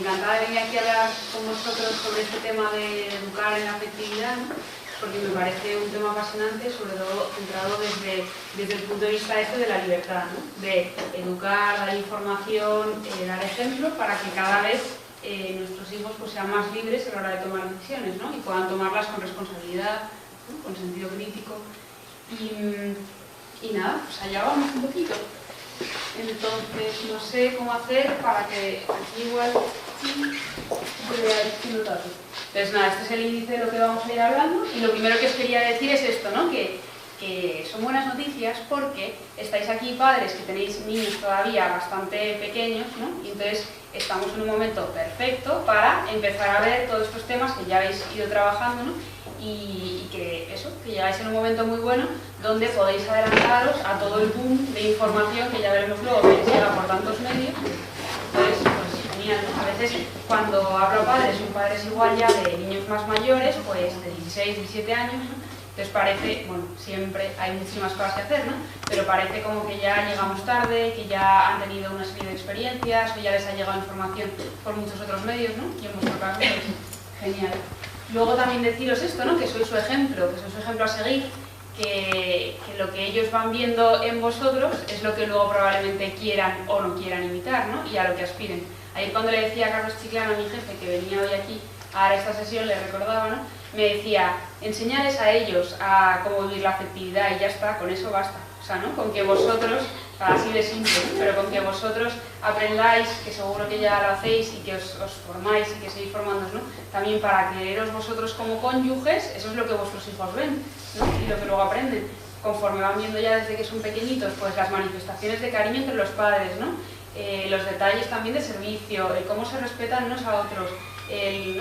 encantada de venir aquí a hablar con vosotros sobre este tema de educar en la afectividad, ¿no? Porque me parece un tema apasionante, sobre todo centrado desde el punto de vista este de la libertad, ¿no? De educar, dar información, dar ejemplo para que cada vez nuestros hijos pues, sean más libres a la hora de tomar decisiones, ¿no? Y puedan tomarlas con responsabilidad, ¿no? Con sentido crítico. Y nada, pues allá vamos un poquito. Entonces, no sé cómo hacer para que aquí igual se vea el dato. Entonces, nada, este es el índice de lo que vamos a ir hablando. Y lo primero que os quería decir es esto, ¿no? Que son buenas noticias porque estáis aquí padres que tenéis niños todavía bastante pequeños, ¿no? Y entonces estamos en un momento perfecto para empezar a ver todos estos temas que ya habéis ido trabajando, ¿no? Y que llegáis en un momento muy bueno donde podéis adelantaros a todo el boom de información que ya veremos luego que llega por tantos medios. Entonces, pues genial, ¿no? A veces cuando hablo a padres, un padre es igual ya de niños más mayores, pues de 16, 17 años, ¿no? Entonces parece, bueno, siempre hay muchísimas cosas que hacer, ¿no? Pero parece como que ya llegamos tarde, que ya han tenido una serie de experiencias, que ya les ha llegado información por muchos otros medios, ¿no? Y en vuestro caso, pues, genial. Luego también deciros esto, ¿no? Que sois su ejemplo a seguir, que lo que ellos van viendo en vosotros es lo que luego probablemente quieran o no quieran imitar, ¿no? Y a lo que aspiren. Ayer cuando le decía a Carlos Chiclana, a mi jefe, que venía hoy aquí a dar esta sesión, le recordaba, ¿no? Me decía, enseñarles a ellos a cómo vivir la afectividad y ya está, con eso basta. O sea, ¿no? Con que vosotros, así de simple, ¿no? Pero con que vosotros aprendáis, que seguro que ya lo hacéis y que os formáis y que seguís formándoos, ¿no? También para quereros vosotros como cónyuges, eso es lo que vuestros hijos ven, ¿no? Y lo que luego aprenden. Conforme van viendo ya desde que son pequeñitos, pues las manifestaciones de cariño entre los padres, ¿no? Los detalles también de servicio, el cómo se respetan unos a otros, el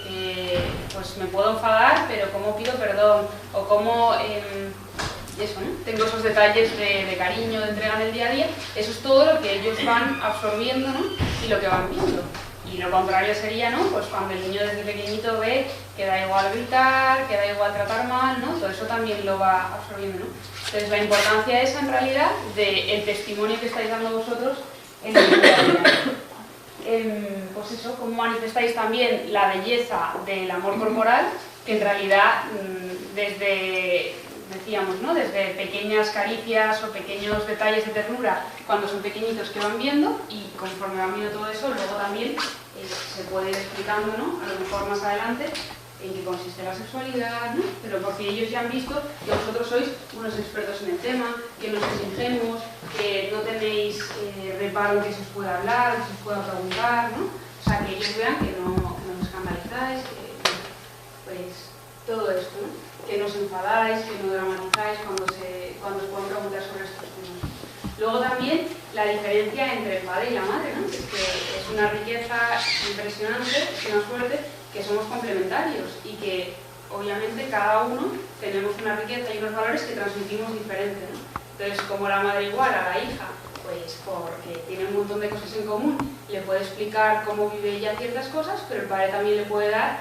que pues me puedo enfadar, pero cómo pido perdón, o cómo eso, ¿no? Tengo esos detalles de cariño, de entrega en el día a día. Eso es todo lo que ellos van absorbiendo, ¿no? Y lo que van viendo. Y lo contrario sería, ¿no? Pues cuando el niño desde pequeñito ve que da igual gritar, que da igual tratar mal, ¿no? Todo eso también lo va absorbiendo, ¿no? Entonces la importancia esa en realidad del testimonio que estáis dando vosotros en el día a día. Pues eso, cómo manifestáis también la belleza del amor corporal, que en realidad decíamos, ¿no? Desde pequeñas caricias o pequeños detalles de ternura cuando son pequeñitos que van viendo, y conforme van viendo todo eso, luego también se puede ir explicando, ¿no? A lo mejor más adelante en qué consiste la sexualidad, ¿no? Pero porque ellos ya han visto que vosotros sois unos expertos en el tema, que no sois ingenuos, que no tenéis reparo en que se os pueda hablar, que se os pueda preguntar, ¿no? O sea, que ellos vean que no os escandalizáis, pues todo esto, ¿no? Que no os enfadáis, que no dramatizáis cuando os pueden preguntar sobre estos temas. Luego también la diferencia entre el padre y la madre, ¿no? Es que es una riqueza impresionante, es una suerte, que somos complementarios y que obviamente cada uno tenemos una riqueza y unos valores que transmitimos diferentes, ¿no? Entonces, como la madre igual a la hija, pues porque tiene un montón de cosas en común, le puede explicar cómo vive ella ciertas cosas, pero el padre también le puede dar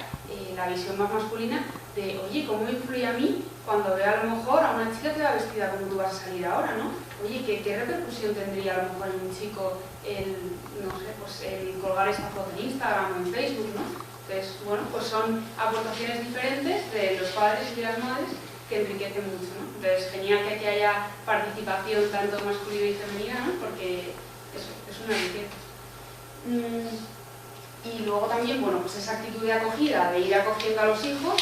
la visión más masculina de, oye, ¿cómo me influye a mí cuando veo a lo mejor a una chica que va vestida como tú vas a salir ahora, ¿no? Oye, ¿qué repercusión tendría a lo mejor en un chico no sé, pues el colgar esta foto en Instagram o en Facebook, ¿no? Entonces, bueno, pues son aportaciones diferentes de los padres y de las madres que enriquecen mucho, ¿no? Entonces, genial que aquí haya participación tanto masculina y femenina, ¿no? Porque eso es una riqueza. Y luego también, bueno, pues esa actitud de acogida, de ir acogiendo a los hijos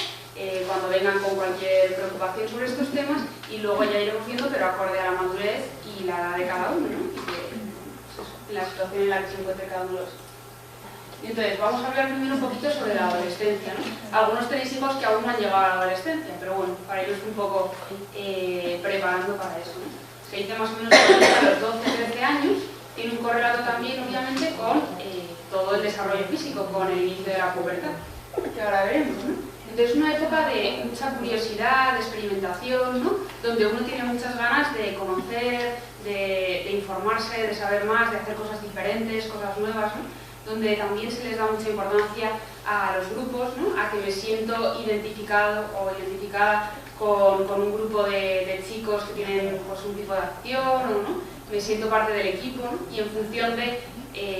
cuando vengan con cualquier preocupación sobre estos temas, y luego ya iremos viendo, pero acorde a la madurez y la edad de cada uno, ¿no? Y que, pues eso, la situación en la que se encuentre cada uno de los hijos. Entonces, vamos a hablar primero un poquito sobre la adolescencia, ¿no? Algunos tenéis hijos que aún no han llegado a la adolescencia, pero bueno, para irlos un poco preparando para eso, ¿no? Se dice más o menos que a los 12-13 años tiene un correlato también, obviamente, con todo el desarrollo físico, con el inicio de la pubertad, que ahora veremos, ¿no? Entonces, una época de mucha curiosidad, de experimentación, ¿no? Donde uno tiene muchas ganas de conocer, de informarse, de saber más, de hacer cosas diferentes, cosas nuevas, ¿no? Donde también se les da mucha importancia a los grupos, ¿no? A que me siento identificado o identificada con un grupo de chicos que tienen pues, un tipo de acción, ¿no? me siento parte del equipo, ¿no? Y en función de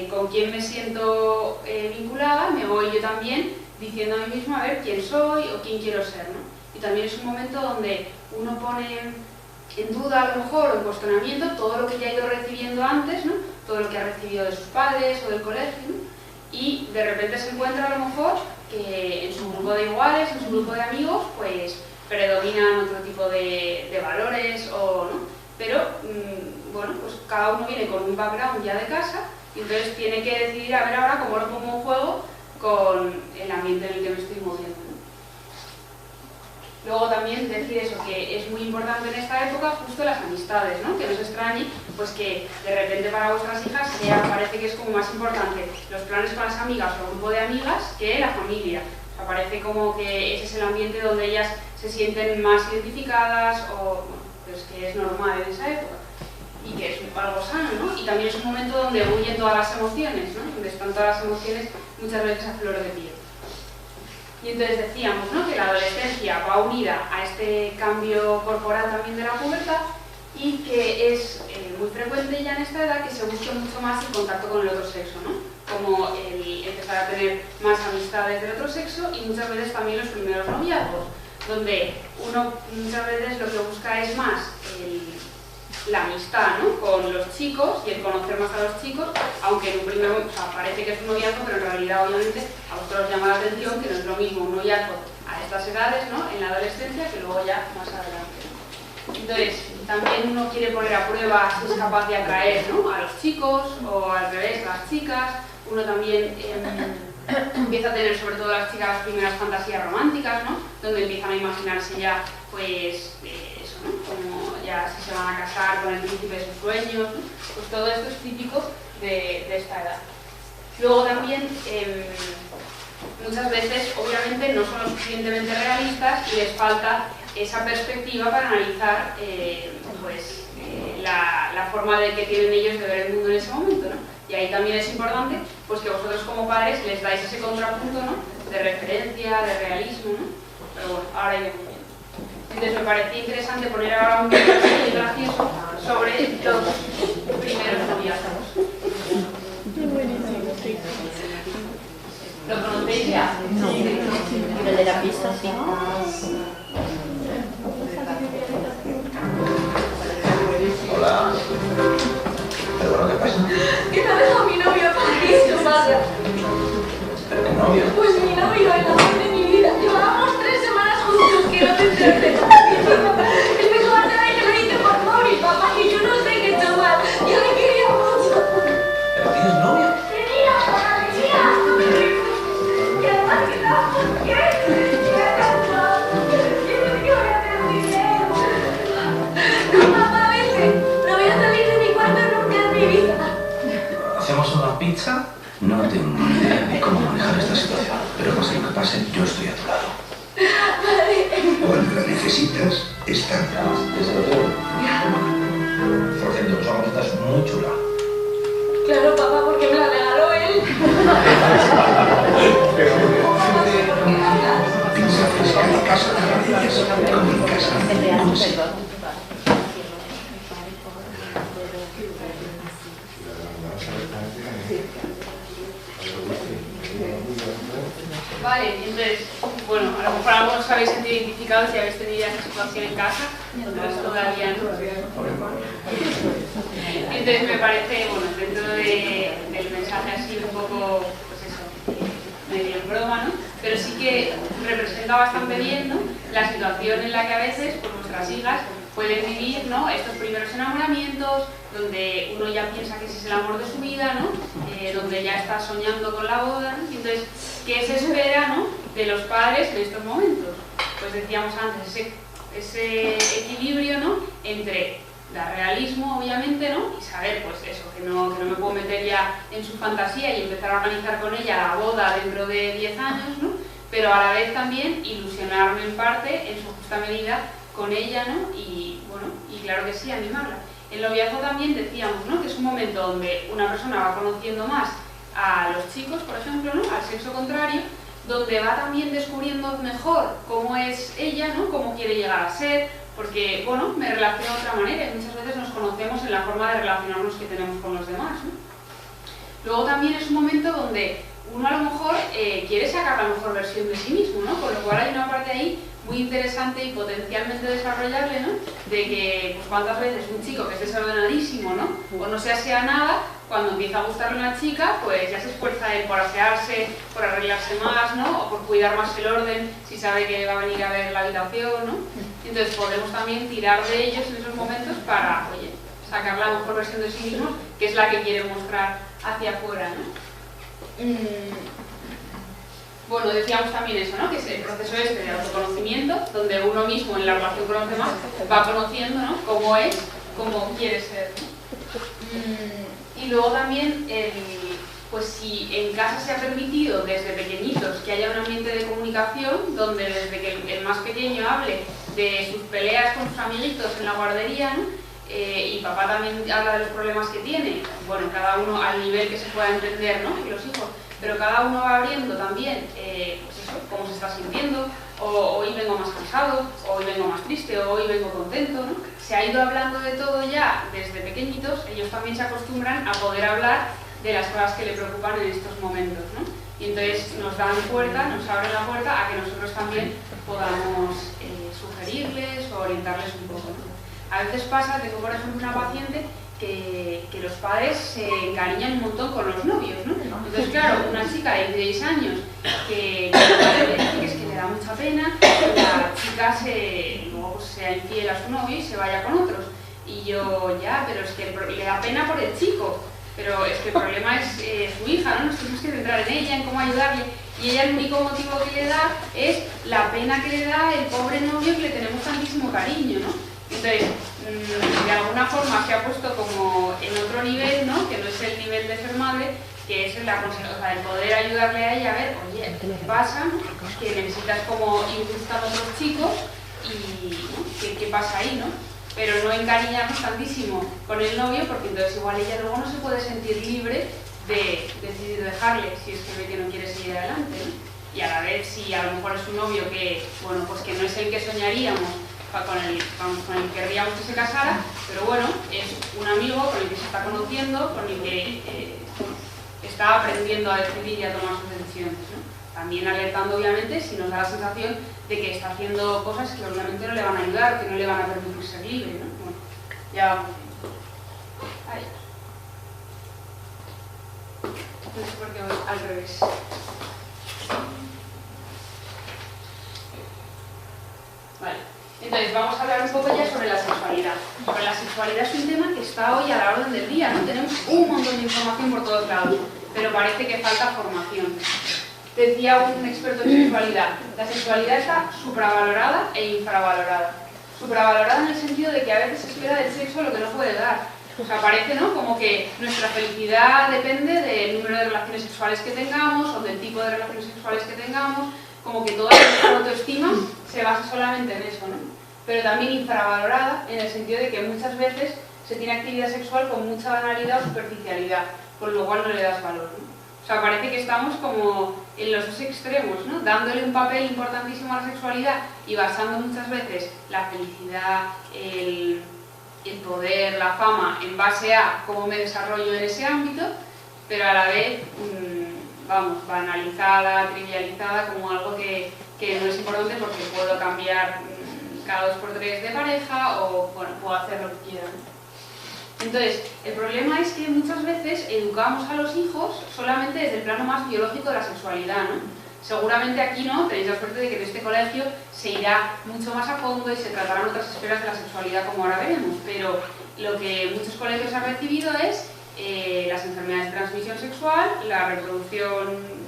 con quién me siento vinculada, me voy yo también diciendo a mí misma a ver quién soy o quién quiero ser, ¿no? Y también es un momento donde uno pone en duda, a lo mejor, o en cuestionamiento todo lo que ya ha ido recibiendo antes, ¿no? Todo lo que ha recibido de sus padres o del colegio, ¿no? Y de repente se encuentra a lo mejor que en su grupo de iguales, en su grupo de amigos, pues predominan otro tipo de valores o no, pero bueno, pues cada uno viene con un background ya de casa y entonces tiene que decidir a ver ahora cómo lo pongo en juego con el ambiente en el que me estoy moviendo, ¿no? Luego también decir eso, que es muy importante en esta época justo las amistades, ¿no? Que no se extrañe, pues que de repente para vuestras hijas parece que es como más importante los planes con las amigas o el grupo de amigas que la familia. O sea, parece como que ese es el ambiente donde ellas se sienten más identificadas o, bueno, pues que es normal en esa época y que es algo sano, ¿no? Y también es un momento donde huyen todas las emociones, ¿no? Donde están todas las emociones muchas veces a flor de piel. Y entonces decíamos, ¿no? Que la adolescencia va unida a este cambio corporal también de la pubertad y que es muy frecuente ya en esta edad que se busque mucho más el contacto con el otro sexo, ¿no? Como el empezar a tener más amistades del otro sexo y muchas veces también los primeros noviazgos, donde uno muchas veces lo que busca es más la amistad, ¿no? Con los chicos y el conocer más a los chicos, aunque en un primer momento, o sea, parece que es un noviazgo, pero en realidad obviamente a vosotros os llama la atención que no es lo mismo un noviazgo a estas edades, ¿no? En la adolescencia, que luego ya más adelante. Entonces, también uno quiere poner a prueba si es capaz de atraer, ¿no? A los chicos o al revés, a las chicas. Uno también empieza a tener, sobre todo las chicas, las primeras fantasías románticas, ¿no? Donde empiezan a imaginarse ya, pues, eso, ¿no? Como ya si se van a casar con el príncipe de sus sueños, ¿no? Pues todo esto es típico de esta edad. Luego también, muchas veces, obviamente, no son lo suficientemente realistas y les falta esa perspectiva para analizar la forma de que tienen ellos de ver el mundo en ese momento, ¿no? Y ahí también es importante pues, que vosotros como padres les dais ese contrapunto, ¿no? De referencia, de realismo, ¿no? Pero bueno, ahora iremos viendo. Entonces me parecía interesante poner ahora un vídeo así gracioso sobre los primeros noviazgos. ¿Lo conocéis ya? No. El de la pista, sí. Hola. ¿Pero bueno, qué pasa? ¿Qué te ha dejado mi novio con madre? ¿El novio? Pues mi novio, el amor de mi vida. Llevábamos 3 semanas juntos, que no te enteras de nada. Él me cobarde y me dice por móvil, papá, y yo no sé qué he hecho mal. Yo le quería mucho. ¿Pero tienes novio? Tenía, tía. Y además que no, ¿por qué? Me ha cansado. Yo no sé qué voy a hacer sin él. Papá, vete. No voy a salir de mi cuarto nunca en mi vida. ¿Hacemos una pizza? No tengo ni idea de cómo manejar esta situación, pero pase lo que pase, yo estoy a tu lado. Cuando la necesitas, está. Desde lo tengo. Por cierto, esa bonita es muy chula. Claro, papá, porque me la regaló él. Pizza fresca de casa de maravillas, como en casa. Dulce. Vale, entonces, bueno, a lo mejor algunos os habéis sentido identificados y habéis tenido ya esa situación en casa, otros todavía no. Entonces me parece, bueno, dentro del mensaje así un poco, pues eso, medio en broma, ¿no? Pero sí que representa bastante bien, ¿no? La situación en la que a veces, pues nuestras hijas pueden vivir, ¿no? Estos primeros enamoramientos, donde uno ya piensa que ese es el amor de su vida, ¿no? Donde ya está soñando con la boda, ¿no? Y entonces, ¿qué se espera, ¿no? De los padres en estos momentos? Pues decíamos antes, ese equilibrio, ¿no? Entre dar realismo, obviamente, ¿no? Y saber, pues eso, que no me puedo meter ya en su fantasía y empezar a organizar con ella la boda dentro de 10 años, ¿no? Pero a la vez también ilusionarme en parte, en su justa medida, con ella, ¿no? Y bueno, y claro que sí, animarla. El noviazgo también decíamos, ¿no? Que es un momento donde una persona va conociendo más a los chicos, por ejemplo, ¿no? Al sexo contrario, donde va también descubriendo mejor cómo es ella, ¿no? Cómo quiere llegar a ser, porque, bueno, me relaciono de otra manera y muchas veces nos conocemos en la forma de relacionarnos que tenemos con los demás, ¿no? Luego también es un momento donde uno a lo mejor quiere sacar la mejor versión de sí mismo, ¿no? Con lo cual hay una parte ahí muy interesante y potencialmente desarrollable, ¿no? De que, pues cuántas veces un chico que es desordenadísimo, ¿no? O no se asea nada, cuando empieza a gustarle una chica, pues ya se esfuerza él por asearse, por arreglarse más, ¿no? O por cuidar más el orden, si sabe que va a venir a ver la habitación, ¿no? Entonces podemos también tirar de ellos en esos momentos para, oye, sacar la mejor versión de sí mismo, que es la que quiere mostrar hacia afuera, ¿no? Bueno, decíamos también eso, ¿no? Que es el proceso este de autoconocimiento, donde uno mismo en la relación con los demás va conociendo, ¿no? Cómo es, cómo quiere ser, ¿no? Y luego también, pues si en casa se ha permitido desde pequeñitos que haya un ambiente de comunicación, donde desde que el más pequeño hable de sus peleas con sus amiguitos en la guardería, ¿no? Y papá también habla de los problemas que tiene, bueno, cada uno al nivel que se pueda entender, ¿no? Y los hijos, pero cada uno va abriendo también, pues eso, cómo se está sintiendo, o hoy vengo más cansado, o hoy vengo más triste, o hoy vengo contento, ¿no? Se ha ido hablando de todo ya desde pequeñitos, ellos también se acostumbran a poder hablar de las cosas que le preocupan en estos momentos, ¿no? Y entonces nos dan puerta, nos abren la puerta a que nosotros también podamos sugerirles o orientarles un poco, ¿no? A veces pasa, tengo por ejemplo una paciente que los padres se encariñan un montón con los novios, ¿no? Entonces claro, una chica de 16 años que la madre le dice que es que le da mucha pena que la chica luego pues, sea infiel a su novio y se vaya con otros. Y yo, ya, pero es que le da pena por el chico, pero es que el problema es su hija, ¿no? Nos tenemos que centrar en ella, en cómo ayudarle. Y ella el único motivo que le da es la pena que le da el pobre novio que le tenemos tantísimo cariño, ¿no? Entonces, de alguna forma se ha puesto como en otro nivel, ¿no? Que no es el nivel de ser madre, que es la o sea, el poder ayudarle a ella a ver, oye, ¿qué pasa? Que necesitas como ir buscando a otros chicos y ¿no? ¿Qué pasa ahí, no? Pero no encariñarnos tantísimo con el novio, porque entonces igual ella luego no se puede sentir libre de decidir dejarle si es que ve que no quiere seguir adelante, ¿no? Y a la vez, si a lo mejor es un novio que, bueno, pues que no es el que soñaríamos, con el que querríamos que se casara, pero bueno, es un amigo con el que se está conociendo, con el que está aprendiendo a decidir y a tomar sus decisiones, ¿no? También alertando, obviamente, si nos da la sensación de que está haciendo cosas que obviamente no le van a ayudar, que no le van a permitir ser libre, ¿no? Bueno, ya vamos. Ahí. No sé por qué voy al revés. Vale. Entonces, vamos a hablar un poco ya sobre la sexualidad. Porque la sexualidad es un tema que está hoy a la orden del día, ¿no? Tenemos un montón de información por todos lados, pero parece que falta formación. Decía un experto en sexualidad, la sexualidad está supravalorada e infravalorada. Supravalorada en el sentido de que a veces se espera del sexo lo que no puede dar. O sea, parece, ¿no? Como que nuestra felicidad depende del número de relaciones sexuales que tengamos o del tipo de relaciones sexuales que tengamos, como que toda nuestra autoestima se basa solamente en eso, ¿no? Pero también infravalorada en el sentido de que muchas veces se tiene actividad sexual con mucha banalidad o superficialidad, con lo cual no le das valor, ¿no? O sea, parece que estamos como en los dos extremos, ¿no? Dándole un papel importantísimo a la sexualidad y basando muchas veces la felicidad, el poder, la fama en base a cómo me desarrollo en ese ámbito, pero a la vez, vamos, banalizada, trivializada como algo que no es importante porque puedo cambiar cada 2 por 3 de pareja o, bueno, puedo hacer lo que quiera, ¿no? Entonces, el problema es que muchas veces educamos a los hijos solamente desde el plano más biológico de la sexualidad, ¿no? Seguramente aquí no, tenéis la suerte de que en este colegio se irá mucho más a fondo y se tratarán otras esferas de la sexualidad como ahora veremos, pero lo que muchos colegios han recibido es las enfermedades de transmisión sexual, la reproducción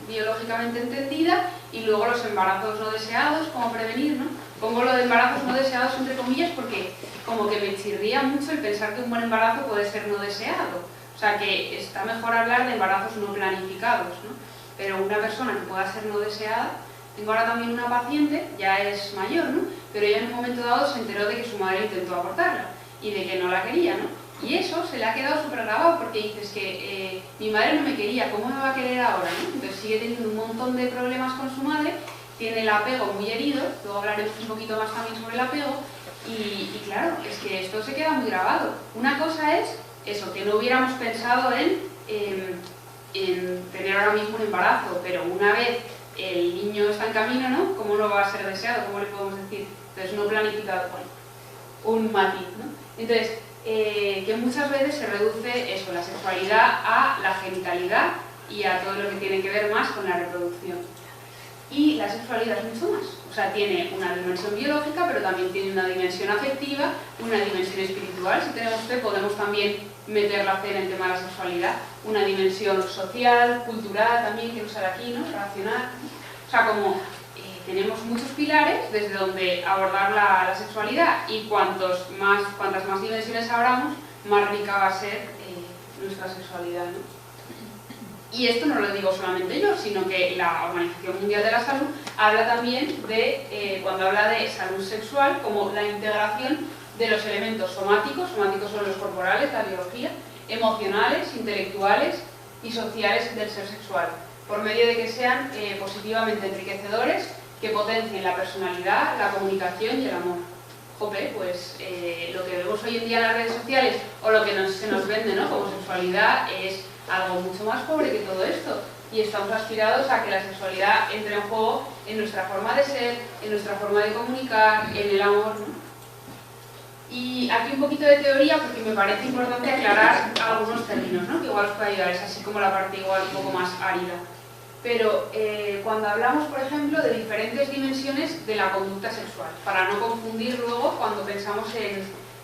biológicamente entendida y luego los embarazos no deseados, cómo prevenir, ¿no? Pongo lo de embarazos no deseados entre comillas porque como que me chirría mucho el pensar que un buen embarazo puede ser no deseado. O sea que está mejor hablar de embarazos no planificados, ¿no? Pero una persona que pueda ser no deseada, tengo ahora también una paciente, ya es mayor, ¿no? Pero ella en un momento dado se enteró de que su madre intentó abortarla y de que no la quería, ¿no? Y eso se le ha quedado súper grabado porque dices que mi madre no me quería, ¿cómo me va a querer ahora, ¿no? Entonces sigue teniendo un montón de problemas con su madre, tiene el apego muy herido, luego hablaremos un poquito más también sobre el apego, Y claro, es que esto se queda muy grabado. Una cosa es eso, que no hubiéramos pensado en tener ahora mismo un embarazo, pero una vez el niño está en camino, ¿no? ¿Cómo no va a ser deseado? ¿Cómo le podemos decir? Entonces, no planificado, bueno, un matiz, ¿no? Entonces, que muchas veces se reduce eso, la sexualidad a la genitalidad y a todo lo que tiene que ver más con la reproducción. Y la sexualidad es mucho más. O sea, tiene una dimensión biológica, pero también tiene una dimensión afectiva, una dimensión espiritual. Si tenemos fe, podemos también meter la fe en el tema de la sexualidad. Una dimensión social, cultural también, quiero usar aquí, ¿no? Racional. O sea, como tenemos muchos pilares desde donde abordar la sexualidad, y cuantas más dimensiones abramos, más rica va a ser nuestra sexualidad, ¿no? Y esto no lo digo solamente yo, sino que la Organización Mundial de la Salud habla también de, cuando habla de salud sexual, como la integración de los elementos somáticos son los corporales, la biología, emocionales, intelectuales y sociales del ser sexual, por medio de que sean positivamente enriquecedores, que potencien la personalidad, la comunicación y el amor. Jope, pues lo que vemos hoy en día en las redes sociales, o lo que se nos vende, ¿no?, como sexualidad, es algo mucho más pobre que todo esto, y estamos aspirados a que la sexualidad entre en juego en nuestra forma de ser, en nuestra forma de comunicar, en el amor, ¿no? Y aquí un poquito de teoría, porque me parece importante aclarar algunos términos, ¿no?, que igual os puede ayudar, es así como la parte igual un poco más árida. Pero cuando hablamos, por ejemplo, de diferentes dimensiones de la conducta sexual, para no confundir luego cuando pensamos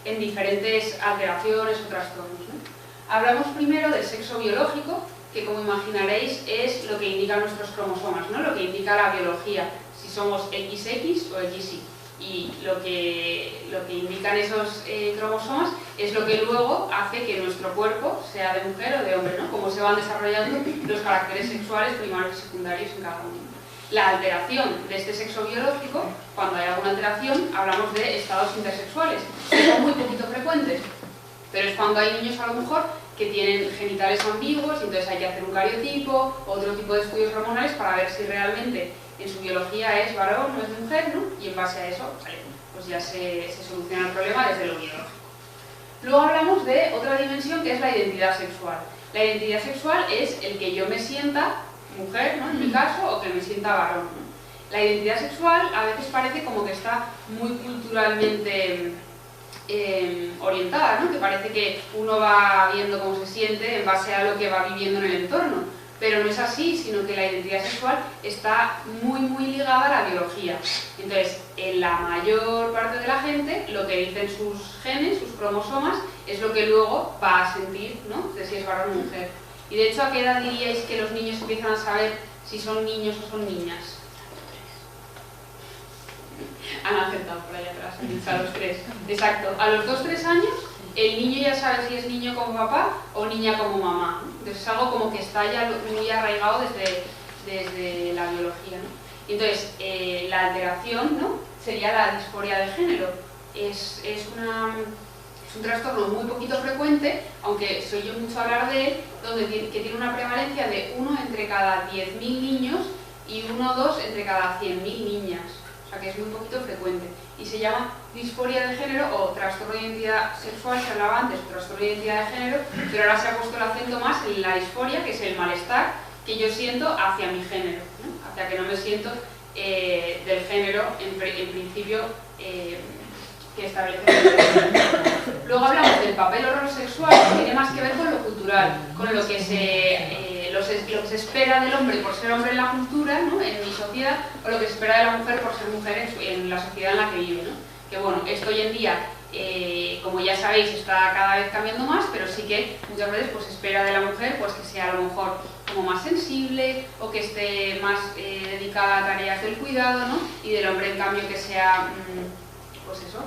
en diferentes alteraciones o trastornos, ¿no? Hablamos primero del sexo biológico, que como imaginaréis es lo que indican nuestros cromosomas, ¿no?, lo que indica la biología, si somos XX o XY. Y lo que indican esos cromosomas es lo que luego hace que nuestro cuerpo sea de mujer o de hombre, ¿no?, cómo se van desarrollando los caracteres sexuales primarios y secundarios en cada uno. La alteración de este sexo biológico, cuando hay alguna alteración, hablamos de estados intersexuales, que son muy poquito frecuentes, pero es cuando hay niños a lo mejor que tienen genitales ambiguos, y entonces hay que hacer un cariotipo, otro tipo de estudios hormonales para ver si realmente en su biología es varón o es mujer, ¿no? Y en base a eso, pues ya se soluciona el problema desde lo biológico. Luego hablamos de otra dimensión, que es la identidad sexual. La identidad sexual es el que yo me sienta mujer, ¿no?, en mi caso, o que me sienta varón, ¿no? La identidad sexual a veces parece como que está muy culturalmente orientada, ¿no?, que parece que uno va viendo cómo se siente en base a lo que va viviendo en el entorno, pero no es así, sino que la identidad sexual está muy ligada a la biología. Entonces, en la mayor parte de la gente, lo que dicen sus genes, sus cromosomas, es lo que luego va a sentir, ¿no?, de si es varón o mujer. Y de hecho, ¿a qué edad diríais que los niños empiezan a saber si son niños o son niñas? Han acertado por ahí atrás, a los 3. Exacto, a los 2-3 años el niño ya sabe si es niño como papá o niña como mamá, ¿no? Entonces es algo como que está ya muy arraigado desde la biología, ¿no? Entonces la alteración, ¿no?, sería la disforia de género. Es un trastorno muy poquito frecuente, aunque se oye mucho hablar de él, que tiene una prevalencia de 1 entre cada 10.000 niños y 1 o 2 entre cada 100.000 niñas. O sea que es muy poquito frecuente, y se llama disforia de género o trastorno de identidad sexual. Se hablaba antes de trastorno de identidad de género, pero ahora se ha puesto el acento más en la disforia, que es el malestar que yo siento hacia mi género, ¿no?, hacia que no me siento del género en principio que establece el género. Luego hablamos del papel o rol sexual, que tiene más que ver con lo cultural, con lo que se espera del hombre por ser hombre en la cultura, ¿no?, en mi sociedad, o lo que se espera de la mujer por ser mujer en la sociedad en la que vive, ¿no? Que bueno, esto hoy en día, como ya sabéis, está cada vez cambiando más, pero sí que muchas veces pues, se espera de la mujer pues, que sea a lo mejor como más sensible, o que esté más dedicada a tareas del cuidado, ¿no?, y del hombre en cambio que sea, pues eso,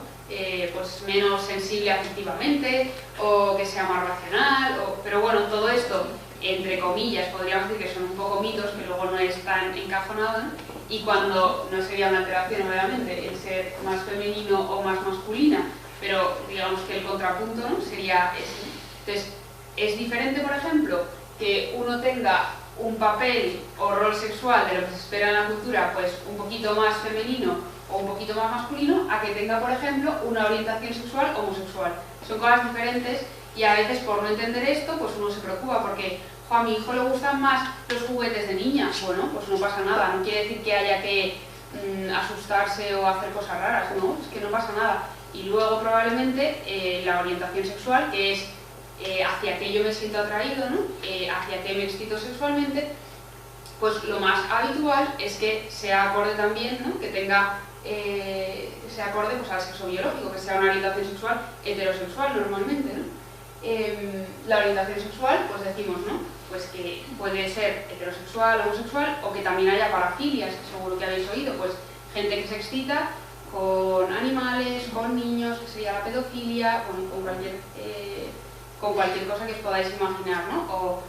pues menos sensible afectivamente, o que sea más racional, pero bueno, todo esto, entre comillas, podríamos decir que son un poco mitos, que luego no es tan encajonado, ¿no? Y cuando no sería una alteración, obviamente, el ser más femenino o más masculina, pero digamos que el contrapunto, ¿no?, sería ese. Entonces, es diferente, por ejemplo, que uno tenga un papel o rol sexual de lo que se espera en la cultura, pues un poquito más femenino o un poquito más masculino a que tenga, por ejemplo, una orientación sexual homosexual. Son cosas diferentes y a veces por no entender esto, pues uno se preocupa porque a mi hijo le gustan más los juguetes de niña. Bueno, pues no pasa nada, no quiere decir que haya que asustarse o hacer cosas raras, no, es que no pasa nada. Y luego probablemente la orientación sexual, que es hacia qué yo me siento atraído, ¿no? Hacia qué me excito sexualmente, pues lo más habitual es que sea acorde también, ¿no? Que tenga, sea acorde pues, al sexo biológico, que sea una orientación sexual heterosexual normalmente, ¿no? La orientación sexual, pues decimos, ¿no? Pues que puede ser heterosexual, homosexual, o que también haya parafilias, que seguro que habéis oído, pues gente que se excita con animales, con niños, que sería la pedofilia, bueno, con cualquier cosa que os podáis imaginar, ¿no? O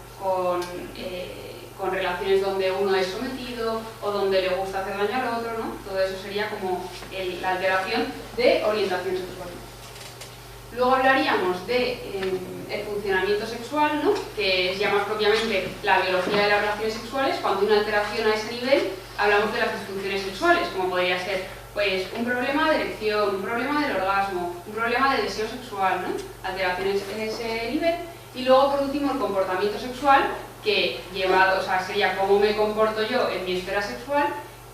con relaciones donde uno es sometido o donde le gusta hacer daño al otro, ¿no? Todo eso sería como la alteración de orientación sexual. Luego hablaríamos de el funcionamiento sexual, ¿no? Que es ya más propiamente la biología de las relaciones sexuales. Cuando hay una alteración a ese nivel, hablamos de las disfunciones sexuales, como podría ser pues, un problema de erección, un problema del orgasmo, un problema de deseo sexual, ¿no? Alteraciones en ese nivel. Y luego, por último, el comportamiento sexual, que llevado, o sea, sería cómo me comporto yo en mi esfera sexual,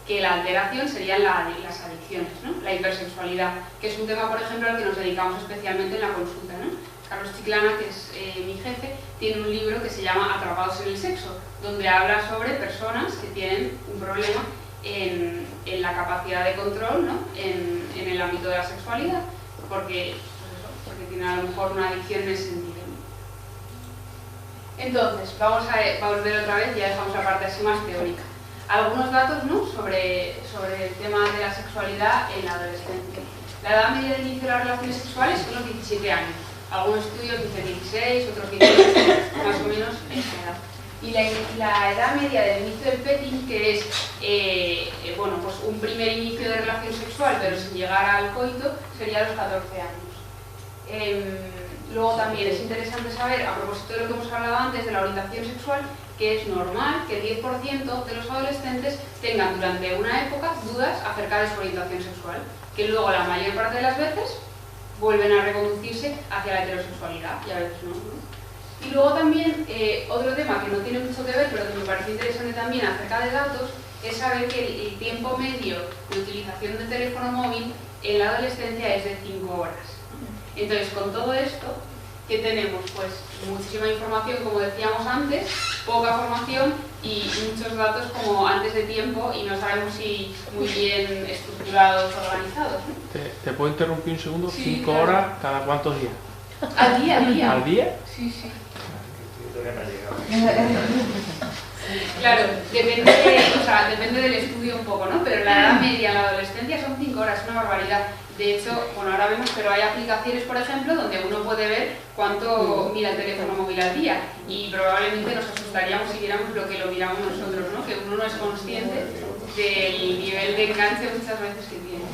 que la alteración serían las adicciones, ¿no? La hipersexualidad, que es un tema, por ejemplo, al que nos dedicamos especialmente en la consulta, ¿no? Carlos Chiclana, que es mi jefe, tiene un libro que se llama Atrapados en el sexo, donde habla sobre personas que tienen un problema en la capacidad de control, ¿no? en el ámbito de la sexualidad, porque, pues eso, porque tienen a lo mejor una adicción en ese sentido. Entonces, vamos a volver otra vez, ya dejamos la parte así más teórica. Algunos datos, ¿no? sobre el tema de la sexualidad en la adolescencia. La edad media de inicio de las relaciones sexuales son los 17 años. Algunos estudios dicen 16, otros 18, más o menos esa edad. Y la edad media del inicio del petting, que es bueno, pues un primer inicio de relación sexual, pero sin llegar al coito, sería a los 14 años. Luego también es interesante saber, a propósito de lo que hemos hablado antes de la orientación sexual, que es normal que el 10% de los adolescentes tengan durante una época dudas acerca de su orientación sexual, que luego la mayor parte de las veces vuelven a reconducirse hacia la heterosexualidad y a veces no. Y luego también otro tema que no tiene mucho que ver, pero que me parece interesante también acerca de datos, es saber que el tiempo medio de utilización del teléfono móvil en la adolescencia es de 5 horas. Entonces, con todo esto, ¿qué tenemos? Pues muchísima información, como decíamos antes, poca formación y muchos datos como antes de tiempo y no sabemos si muy bien estructurados, organizados, ¿no? ¿Te puedo interrumpir un segundo? Sí, 5 claro. horas, ¿cada cuántos días? Al día, al día. ¿Al día? Sí, sí. Todavía no ha llegado. Claro, depende del estudio un poco, ¿no? Pero la edad media en la adolescencia son 5 horas, es una barbaridad. De hecho, bueno, ahora vemos, pero hay aplicaciones, por ejemplo, donde uno puede ver cuánto mira el teléfono móvil al día y probablemente nos asustaríamos si viéramos lo que lo miramos nosotros, ¿no? Que uno no es consciente del nivel de enganche muchas veces que tiene.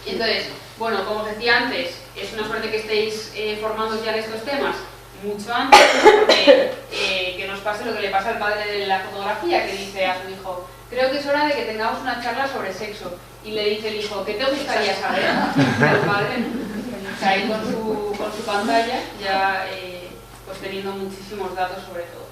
Y entonces, bueno, como os decía antes, es una suerte que estéis formándoos ya en estos temas mucho antes, porque que nos pase lo que le pasa al padre de la fotografía, que dice a su hijo, creo que es hora de que tengamos una charla sobre sexo. Y le dice el hijo, ¿qué te gustaría saber? El padre, ¿no? O sea, ahí con su pantalla, ya pues teniendo muchísimos datos sobre todo.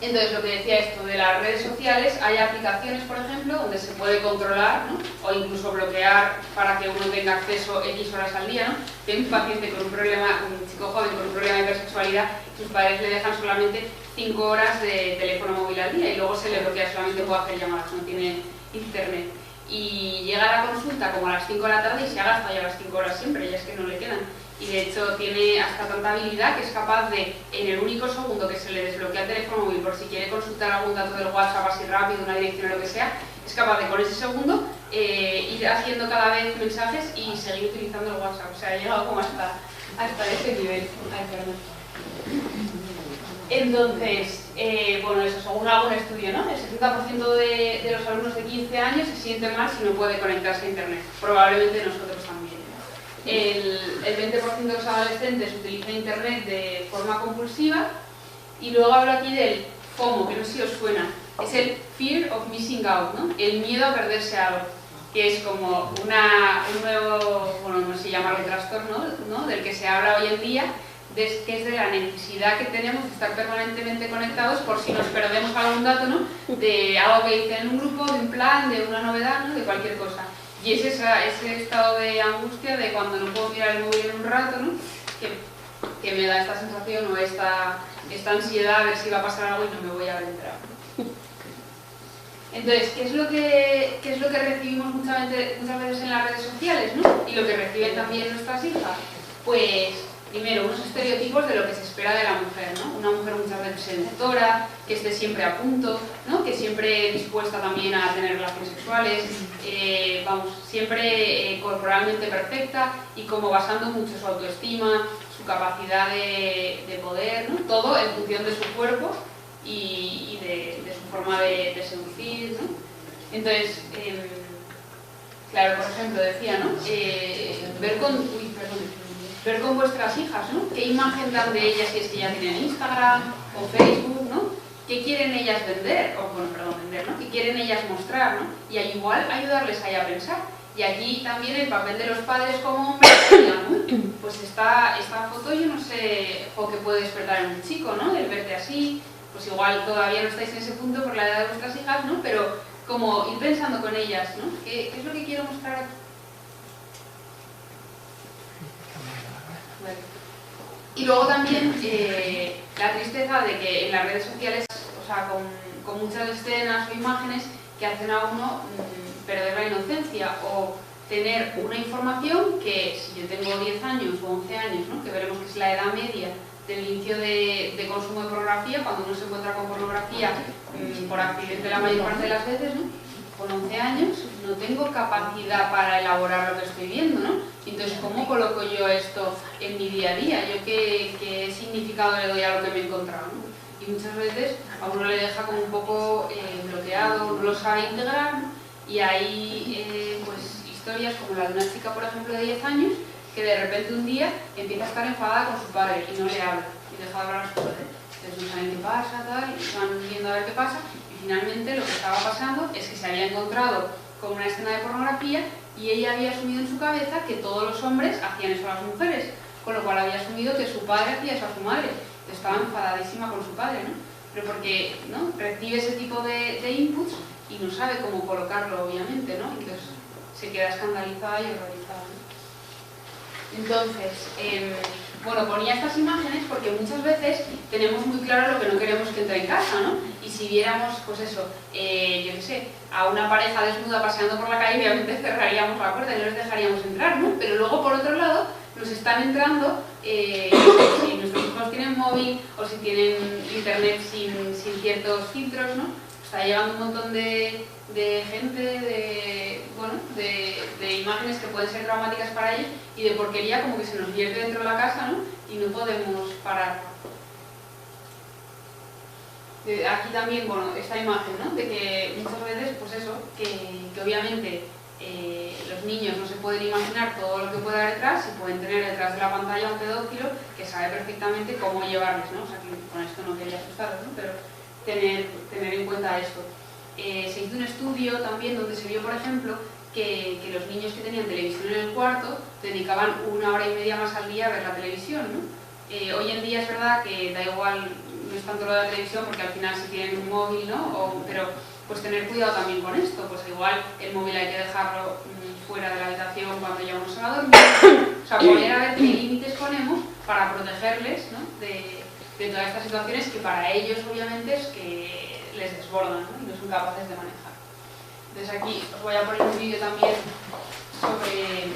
Entonces, lo que decía esto de las redes sociales, hay aplicaciones, por ejemplo, donde se puede controlar, ¿no? O incluso bloquear para que uno tenga acceso X horas al día, ¿no? Tengo un paciente con un problema, un chico joven con un problema de hipersexualidad, sus padres le dejan solamente 5 horas de teléfono móvil al día y luego se le bloquea, solamente puede hacer llamadas, no tiene internet. Y llega a la consulta como a las 5 de la tarde y se ha gastado ya las 5 horas siempre, ya es que no le quedan. Y de hecho tiene hasta tanta habilidad que es capaz de, en el único segundo que se le desbloquea el teléfono móvil por si quiere consultar algún dato del WhatsApp así rápido, una dirección o lo que sea, es capaz de con ese segundo ir haciendo cada vez mensajes y seguir utilizando el WhatsApp. O sea, ha llegado como hasta ese nivel. Ay, perdón. Entonces, bueno, eso según algún estudio, ¿no? El 70% de los alumnos de 15 años se siente mal si no puede conectarse a internet. Probablemente nosotros también. El 20% de los adolescentes utiliza internet de forma compulsiva. Y luego hablo aquí del FOMO, que no sé si os suena, es el fear of missing out, ¿no? El miedo a perderse algo, que es como un nuevo, bueno, no sé llamarlo trastorno, ¿no? Del que se habla hoy en día, que es de la necesidad que tenemos de estar permanentemente conectados por si nos perdemos algún dato, ¿no? De algo que dicen en un grupo, de un plan, de una novedad, ¿no? De cualquier cosa. Y es ese estado de angustia de cuando no puedo mirar el móvil en un rato, ¿no? Que me da esta sensación o esta ansiedad a ver si va a pasar algo y no me voy a haber enterado. Entonces, ¿qué es lo que recibimos muchas veces en las redes sociales, ¿no? Y lo que reciben también nuestras hijas? Pues, primero, unos estereotipos de lo que se espera de la mujer, ¿no? Una mujer muchas veces seductora, que esté siempre a punto, ¿no? Que siempre dispuesta también a tener relaciones sexuales, siempre corporalmente perfecta y como basando mucho su autoestima, su capacidad de poder, ¿no? Todo en función de su cuerpo y de su forma de seducir, ¿no? Entonces, claro, por ejemplo, decía, ¿no? Ver con vuestras hijas, ¿no? ¿Qué imagen dan de ellas si es que ya tienen Instagram o Facebook, ¿no? ¿Qué quieren ellas vender? Vender, ¿no? ¿Qué quieren ellas mostrar, ¿no? Y al igual ayudarles ahí a pensar. Y aquí también el papel de los padres como hombres, ¿no? Pues esta foto yo no sé o que puede despertar en un chico, ¿no? El verte así, pues igual todavía no estáis en ese punto por la edad de vuestras hijas, ¿no? Pero como ir pensando con ellas, ¿no? ¿Qué es lo que quiero mostrar aquí? Bueno. Y luego también la tristeza de que en las redes sociales, o sea, con muchas escenas o imágenes que hacen a uno perder la inocencia o tener una información que si yo tengo 10 años o 11 años, ¿no? Que veremos que es la edad media del inicio de consumo de pornografía, cuando uno se encuentra con pornografía por accidente la mayor parte de las veces, ¿no? Con 11 años no tengo capacidad para elaborar lo que estoy viendo, ¿no? Entonces, ¿cómo coloco yo esto en mi día a día? ¿Yo qué significado le doy a lo que me he encontrado, ¿no? Y muchas veces a uno le deja como un poco bloqueado, no lo sabe integrar, ¿no? Y hay pues historias como la de una chica, por ejemplo, de 10 años, que de repente un día empieza a estar enfadada con su padre y no le habla, y deja de hablar a su padre. Entonces no saben qué pasa, tal, y van viendo a ver qué pasa, y finalmente lo que estaba pasando es que se había encontrado con una escena de pornografía y ella había asumido en su cabeza que todos los hombres hacían eso a las mujeres, con lo cual había asumido que su padre hacía eso a su madre. Entonces estaba enfadadísima con su padre, ¿no? Pero porque, ¿no? Recibe ese tipo de inputs y no sabe cómo colocarlo, obviamente, ¿no? Entonces se queda escandalizada y horrorizada, ¿no? Entonces, bueno, ponía estas imágenes porque muchas veces tenemos muy claro lo que no queremos que entre en casa, ¿no? Y si viéramos, pues eso, yo qué sé, a una pareja desnuda paseando por la calle, obviamente cerraríamos la puerta y no les dejaríamos entrar, ¿no? Pero luego, por otro lado, nos están entrando, si nuestros hijos tienen móvil o si tienen internet sin ciertos filtros, ¿no? Está llegando un montón de gente, de imágenes que pueden ser traumáticas para ellos y de porquería como que se nos vierte dentro de la casa, ¿no? Y no podemos parar. Aquí también, bueno, esta imagen, ¿no? De que muchas veces, pues eso, que obviamente los niños no se pueden imaginar todo lo que puede haber detrás y pueden tener detrás de la pantalla un pedófilo que sabe perfectamente cómo llevarles, ¿no? O sea, que con esto no quería asustaros, ¿no? Pero tener en cuenta esto. Se hizo un estudio también donde se vio, por ejemplo, que los niños que tenían televisión en el cuarto dedicaban 1 hora y media más al día a ver la televisión, ¿no? Hoy en día es verdad que da igual, no es tanto lo de la televisión porque al final si tienen un móvil, ¿no? Pero pues tener cuidado también con esto, pues igual el móvil hay que dejarlo fuera de la habitación cuando ya uno se va a dormir, o sea, poner a ver qué límites ponemos para protegerles, ¿no? de todas estas situaciones que para ellos obviamente es que les desbordan, ¿no? Y no son capaces de manejar. Entonces aquí os voy a poner un vídeo también sobre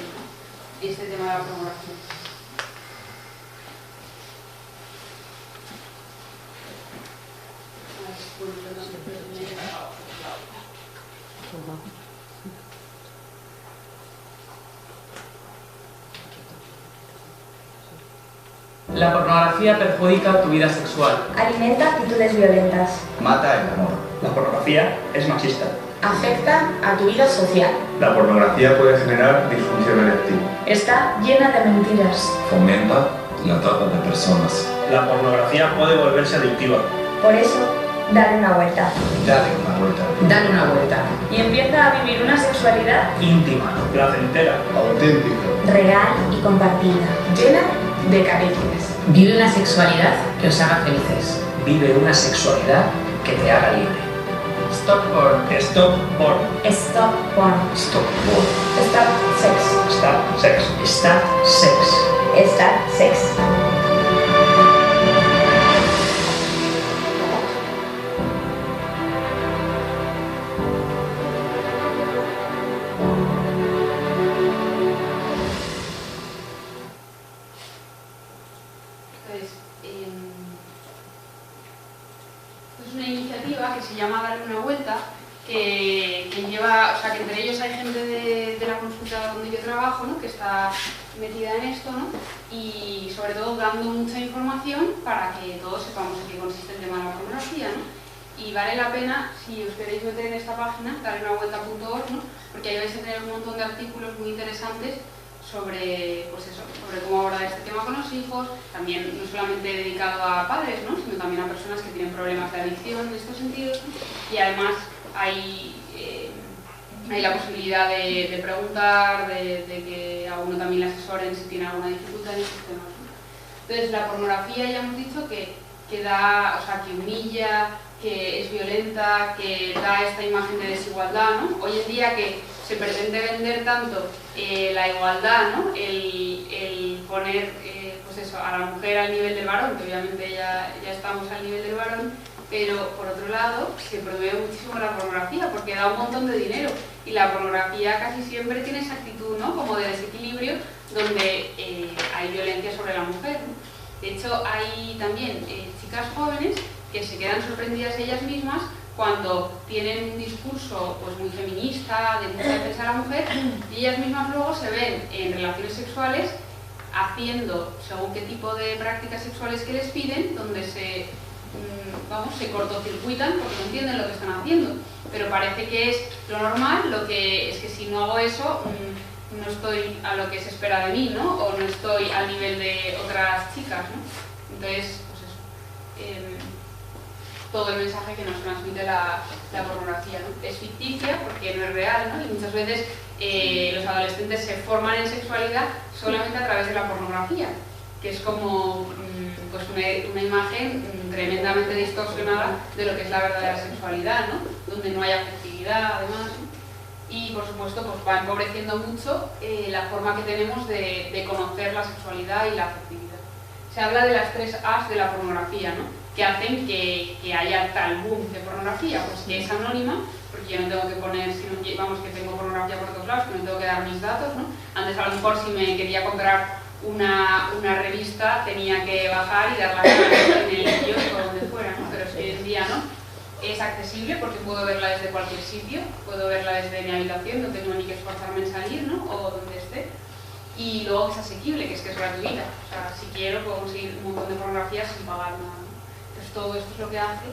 este tema de la pornografía. La pornografía perjudica tu vida sexual. Alimenta actitudes violentas. Mata el amor. La pornografía es machista. Afecta a tu vida social. La pornografía puede generar disfunción eréctil. Está llena de mentiras. Fomenta la trata de personas. La pornografía puede volverse adictiva. Por eso, Dale una vuelta. Dale una vuelta. Dale una vuelta. Y empieza a vivir una sexualidad Íntima, placentera, Auténtico. real y compartida, llena de caricias. Vive una sexualidad que os haga felices. vive una sexualidad que te haga libre. Stop porn. Stop porn. Stop porn. Stop porn. Stop sex. Stop sex. Stop sex. Stop sex. Es una iniciativa que se llama Darle una vuelta, que lleva, o sea, que entre ellos hay gente de la consulta donde yo trabajo, ¿no?, que está metida en esto, ¿no?, y sobre todo dando mucha información para que todos sepamos en qué consiste el tema de la pornografía, ¿no? Y vale la pena, si os queréis meter en esta página, darleunavuelta.org, ¿no?, porque ahí vais a tener un montón de artículos muy interesantes sobre, pues eso, sobre cómo abordar este tema con los hijos, también no solamente dedicado a padres, ¿no?, sino también a personas que tienen problemas de adicción en estos sentidos, ¿no? Y además hay la posibilidad de preguntar, de que a uno también le asesoren si tiene alguna dificultad en estos temas, ¿no? Entonces la pornografía ya hemos dicho que da, o sea, que humilla, que es violenta, que da esta imagen de desigualdad, ¿no? Hoy en día que se pretende vender tanto la igualdad, ¿no?, el poner pues eso, a la mujer al nivel del varón, que obviamente ya estamos al nivel del varón, pero por otro lado se promueve muchísimo la pornografía porque da un montón de dinero y la pornografía casi siempre tiene esa actitud, ¿no?, como de desequilibrio donde hay violencia sobre la mujer, ¿no? De hecho hay también chicas jóvenes que se quedan sorprendidas ellas mismas cuando tienen un discurso pues muy feminista, de mucha defensa de la mujer, y ellas mismas luego se ven en relaciones sexuales haciendo según qué tipo de prácticas sexuales que les piden, donde se cortocircuitan porque no entienden lo que están haciendo, pero parece que es lo normal, lo que es que si no hago eso no estoy a lo que se espera de mí, ¿no?, o no estoy al nivel de otras chicas, ¿no? Entonces, pues eso, todo el mensaje que nos transmite la pornografía, ¿no? Es ficticia porque no es real, ¿no?, y muchas veces los adolescentes se forman en sexualidad solamente a través de la pornografía, que es como pues una imagen tremendamente distorsionada de lo que es la verdadera sexualidad, ¿no?, donde no hay afectividad, además, ¿no? Y por supuesto pues va empobreciendo mucho la forma que tenemos de conocer la sexualidad y la afectividad. Se habla de las 3 A's de la pornografía, ¿no?, que hacen que haya tal boom de pornografía, pues que es anónima, porque yo no tengo que poner, vamos, que tengo pornografía por todos lados, que no tengo que dar mis datos, ¿no? Antes a lo mejor si me quería comprar una revista tenía que bajar y dar la cara en el kiosco o donde fuera, ¿no? Pero si hoy en día no, es accesible porque puedo verla desde cualquier sitio, puedo verla desde mi habitación, no tengo ni que esforzarme en salir, ¿no?, o donde esté. Y luego es asequible, que es gratuita, o sea, si quiero puedo conseguir un montón de pornografía sin pagar nada, ¿no? Entonces todo esto es lo que hace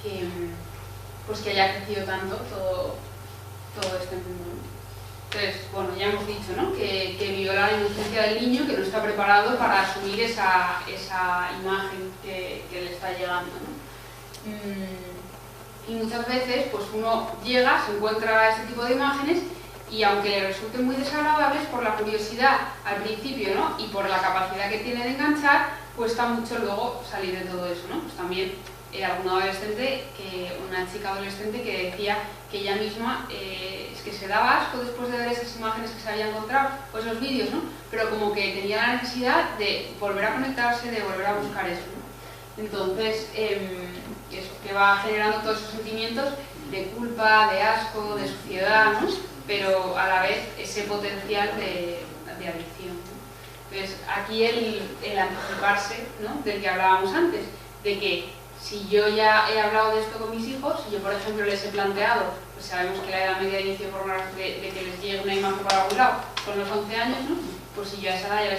que haya crecido tanto todo este mundo, ¿no? Entonces, bueno, ya hemos dicho, ¿no?, que viola la inocencia del niño, que no está preparado para asumir esa imagen que le está llegando, ¿no? Y muchas veces pues uno llega, se encuentra este tipo de imágenes y aunque le resulten muy desagradables, por la curiosidad al principio, ¿no?, y por la capacidad que tiene de enganchar, cuesta mucho luego salir de todo eso, ¿no? Pues también una chica adolescente que decía que ella misma es que se daba asco después de ver esas imágenes que se había encontrado, o esos vídeos, ¿no?, pero como que tenía la necesidad de volver a conectarse, de volver a buscar eso, ¿no? Entonces, eso, que va generando todos esos sentimientos de culpa, de asco, de suciedad, ¿no?, pero a la vez ese potencial de adicción, ¿no? Entonces, aquí el anticiparse, ¿no?, del que hablábamos antes, de que si yo ya he hablado de esto con mis hijos, si yo por ejemplo les he planteado, pues sabemos que la edad media de inicio de que les llegue una imagen por algún lado son los 11 años, ¿no?, pues si yo a esa edad ya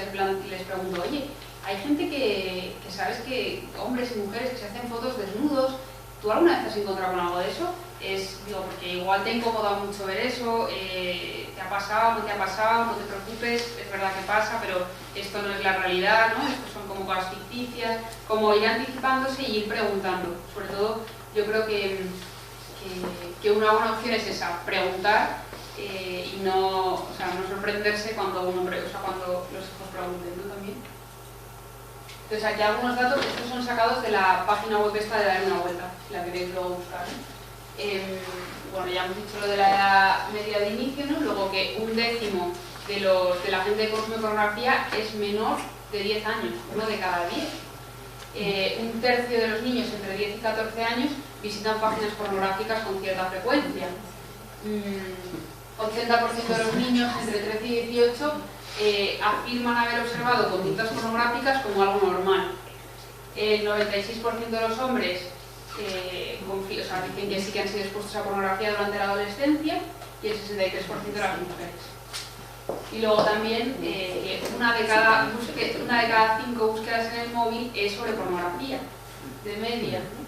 les pregunto, oye, hay gente que sabes que, hombres y mujeres que se hacen fotos desnudos, ¿tú alguna vez has encontrado con algo de eso? Digo, porque igual te incomoda mucho ver eso, ¿te ha pasado, no te ha pasado? No te preocupes, es verdad que pasa, pero esto no es la realidad, ¿no? Esto son como cosas ficticias, como ir anticipándose y ir preguntando, sobre todo yo creo que una buena opción es esa, preguntar y no, o sea, no sorprenderse cuando cuando los hijos pregunten, ¿no? También. Entonces aquí algunos datos, estos son sacados de la página web esta de Dar una Vuelta, si la queréis luego buscar, ¿no? Bueno, ya hemos dicho lo de la edad media de inicio, ¿no? Luego que 1/10 de la gente que consume pornografía es menor de 10 años, 1 de cada 10. 1/3 de los niños entre 10 y 14 años visitan páginas pornográficas con cierta frecuencia. 80% de los niños entre 13 y 18 afirman haber observado conductas pornográficas como algo normal. El 96% de los hombres dicen que sí que han sido expuestos a pornografía durante la adolescencia y el 63% de las mujeres. Y luego también una de cada 5 búsquedas en el móvil es sobre pornografía, de media, ¿no?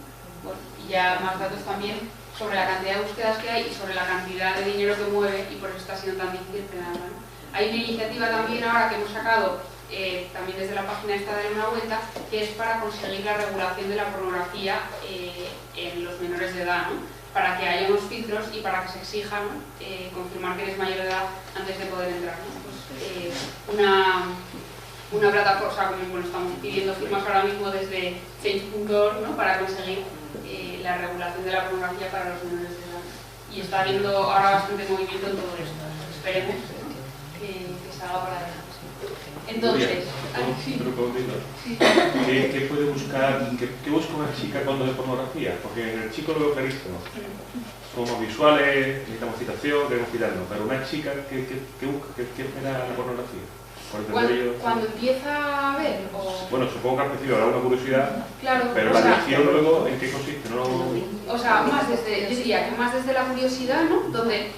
Bueno, y ya más datos también sobre la cantidad de búsquedas que hay y sobre la cantidad de dinero que mueve, y por eso está siendo tan difícil frenarla, ¿no? Hay una iniciativa también ahora que hemos sacado, también desde la página esta de Una Vuelta, que es para conseguir la regulación de la pornografía en los menores de edad, ¿no? Para que haya unos filtros y para que se exija, ¿no? Confirmar que eres mayor de edad antes de poder entrar, ¿no? Pues, una plataforma, bueno, estamos pidiendo firmas ahora mismo desde Change.org, ¿no? Para conseguir la regulación de la pornografía para los menores de edad. Y está habiendo ahora bastante movimiento en todo esto. Esperemos, ¿no? que salga para adelante. Entonces, ¿qué puede buscar? ¿Qué busca una chica cuando ve pornografía? Porque en el chico lo veo clarísimo. Somos visuales, necesitamos citación, queremos citarnos. Pero una chica, ¿qué busca? ¿Qué espera la pornografía? Cuando empieza a ver, o... Bueno, supongo que al principio habrá una curiosidad, claro, pero la atención luego, ¿en qué consiste? No... O sea, yo diría que más desde la curiosidad, ¿no? Donde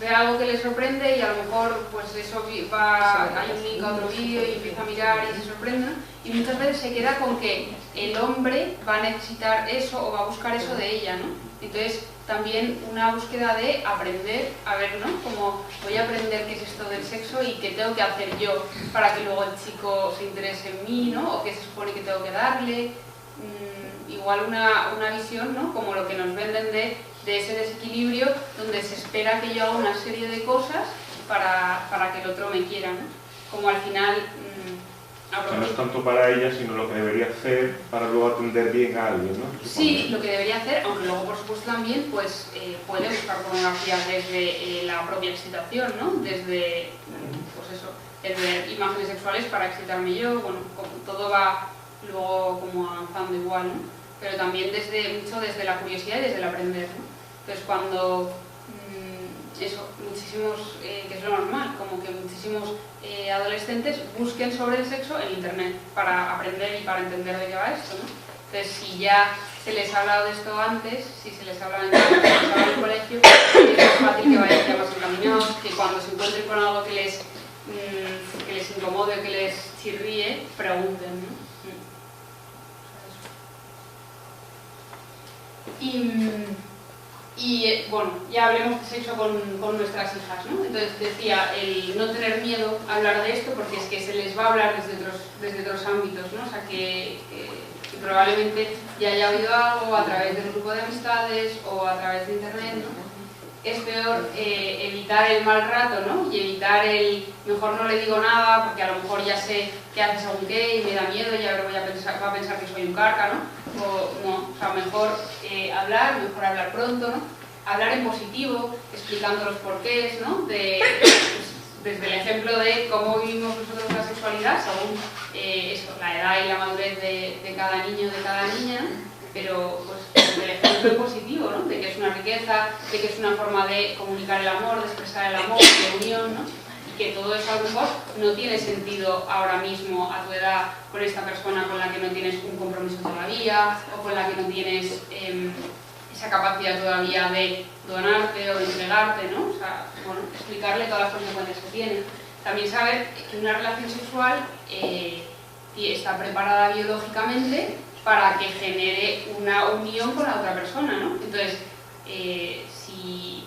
ve algo que le sorprende y a lo mejor pues eso hay un link a otro vídeo y empieza a mirar y se sorprende, ¿no? Y muchas veces se queda con que el hombre va a necesitar eso o va a buscar eso de ella, ¿no? Entonces también una búsqueda de aprender, a ver, ¿no? Como voy a aprender qué es esto del sexo y qué tengo que hacer yo para que luego el chico se interese en mí, ¿no? O qué se supone que tengo que darle. Igual una visión, ¿no? Como lo que nos venden de ese desequilibrio donde se espera que yo haga una serie de cosas para que el otro me quiera, ¿no? Como al final... O sea, no es tanto para ella, sino lo que debería hacer para luego atender bien a alguien, ¿no? Sí, lo que debería hacer, aunque luego por supuesto también pues, puede buscar pornografía desde la propia excitación, ¿no? Desde, pues eso, desde imágenes sexuales para excitarme yo, bueno, todo va luego como avanzando igual, ¿no? Pero también mucho desde la curiosidad y desde el aprender, ¿no? Entonces cuando muchísimos, que es lo normal, como que muchísimos adolescentes busquen sobre el sexo en internet para aprender y para entender de qué va esto, ¿no? Entonces si ya se les ha hablado de esto antes, si se les ha hablado en casa, si se les ha hablado en el colegio, es más fácil que vayan ya más encaminados, que cuando se encuentren con algo que les incomode o que les chirríe, pregunten, ¿no? Y bueno, ya hablemos de sexo con nuestras hijas, ¿no? Entonces decía, el no tener miedo a hablar de esto porque es que se les va a hablar desde otros ámbitos, ¿no? O sea que probablemente ya haya oído algo a través del grupo de amistades o a través de internet, ¿no? Es peor evitar el mal rato, ¿no? Y evitar el mejor no le digo nada porque a lo mejor ya sé que hace según qué y me da miedo y ahora va a pensar que soy un carca, ¿no? O sea, mejor hablar pronto, ¿no? Hablar en positivo, explicando los porqués, ¿no? Desde el ejemplo de cómo vivimos nosotros la sexualidad, según la edad y la madurez de cada niño, de cada niña, ¿no? Pero pues desde el ejemplo positivo, ¿no? De que es una riqueza, de que es una forma de comunicar el amor, de expresar el amor, de unión, ¿no? Y que todo eso a lo mejor no tiene sentido ahora mismo a tu edad con esta persona con la que no tienes un compromiso todavía o con la que no tienes esa capacidad todavía de donarte o de entregarte, ¿no? O sea, bueno, explicarle todas las consecuencias que tiene. También saber que una relación sexual está preparada biológicamente para que genere una unión con la otra persona, ¿no? Entonces, si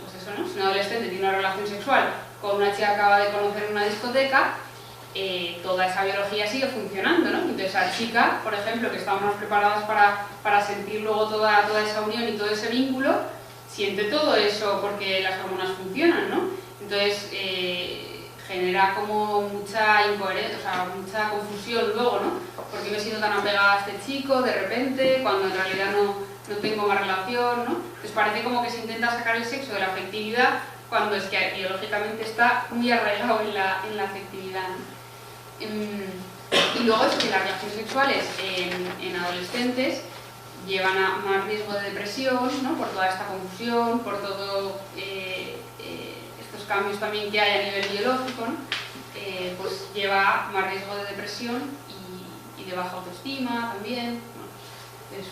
un adolescente tiene una relación sexual con una chica que acaba de conocer en una discoteca, toda esa biología sigue funcionando, ¿no? Entonces entonces la chica, por ejemplo, que estamos más preparadas para sentir luego toda esa unión y todo ese vínculo, siente todo eso porque las hormonas funcionan, ¿no? Entonces genera como mucha incoherencia, o sea, mucha confusión luego, ¿no? ¿Por qué me siento tan apegada a este chico de repente cuando en realidad no tengo más relación, ¿no? Pues parece como que se intenta sacar el sexo de la afectividad cuando es que biológicamente está muy arraigado en la afectividad, ¿no? Y luego es que las relaciones sexuales en adolescentes llevan a más riesgo de depresión, ¿no? Por toda esta confusión, por todos estos cambios también que hay a nivel biológico, ¿no? Pues lleva más riesgo de depresión y de baja autoestima también, ¿no? Eso.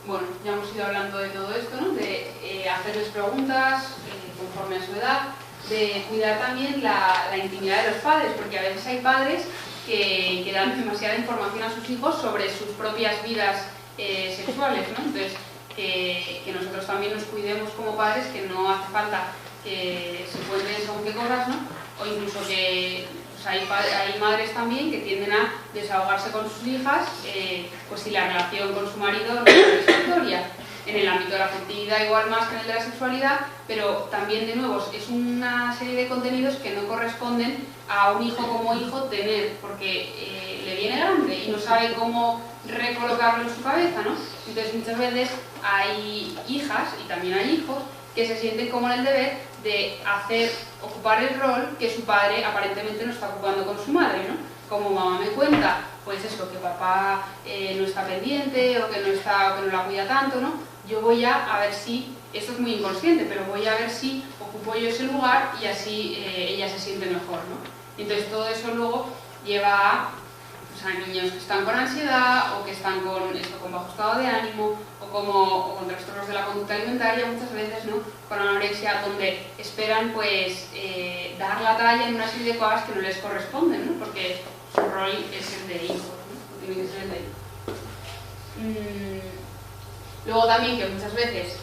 Bueno, ya hemos ido hablando de todo esto, ¿no? De hacerles preguntas conforme a su edad, de cuidar también la intimidad de los padres, porque a veces hay padres que dan demasiada información a sus hijos sobre sus propias vidas sexuales, ¿no? Entonces, que nosotros también nos cuidemos como padres, que no hace falta que se cuenten según qué cosas, ¿no? O incluso que hay madres también que tienden a desahogarse con sus hijas, pues si la relación con su marido no es satisfactoria. En el ámbito de la afectividad igual más que en el de la sexualidad, pero también de nuevo es una serie de contenidos que no corresponden a un hijo como hijo tener, porque le viene grande y no sabe cómo recolocarlo en su cabeza, ¿no? Entonces muchas veces hay hijas y también hay hijos que se sienten como en el deber de ocupar el rol que su padre aparentemente no está ocupando con su madre, ¿no? Como mamá me cuenta, pues eso, que papá no está pendiente o que no la cuida tanto, ¿no? Yo voy a ver si, esto es muy inconsciente, pero voy a ver si ocupo yo ese lugar y así ella se siente mejor, ¿no? Entonces todo eso luego lleva a niños que están con ansiedad o que están con bajo estado de ánimo o con trastornos de la conducta alimentaria muchas veces, ¿no? Con anorexia, donde esperan pues dar la talla en una serie de cosas que no les corresponden, ¿no? Porque su rol es el de hijo, ¿no? Tiene que ser el de hijo. Luego también que muchas veces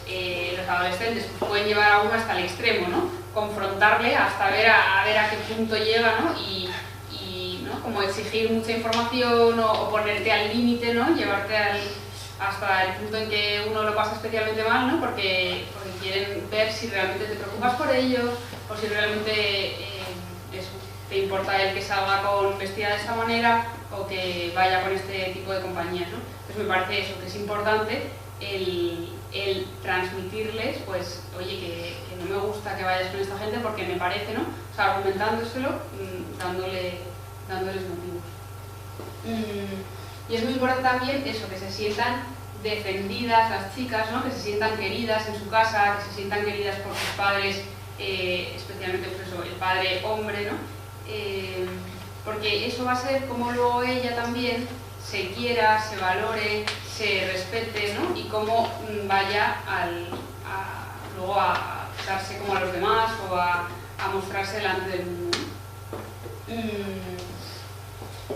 los adolescentes pues, pueden llevar a uno hasta el extremo, ¿no? Confrontarle hasta ver a qué punto llega, ¿no? Y ¿no? Como exigir mucha información o ponerte al límite, ¿no? Llevarte hasta el punto en que uno lo pasa especialmente mal, ¿no? Porque quieren ver si realmente te preocupas por ellos o si realmente te importa el que salga vestida de esta manera o que vaya con este tipo de compañías, ¿no? Entonces me parece eso, que es importante el transmitirles, pues, oye, que no me gusta que vayas con esta gente porque me parece, ¿no? O sea, argumentándoselo, dándoles motivos. Y es muy importante también eso, que se sientan defendidas las chicas, ¿no? Que se sientan queridas en su casa, que se sientan queridas por sus padres, especialmente pues eso, el padre hombre, ¿no? Porque eso va a ser como luego ella también se quiera, se valore, se respete, ¿no? Y cómo vaya luego a darse como a los demás o a mostrarse delante del mundo, ¿no?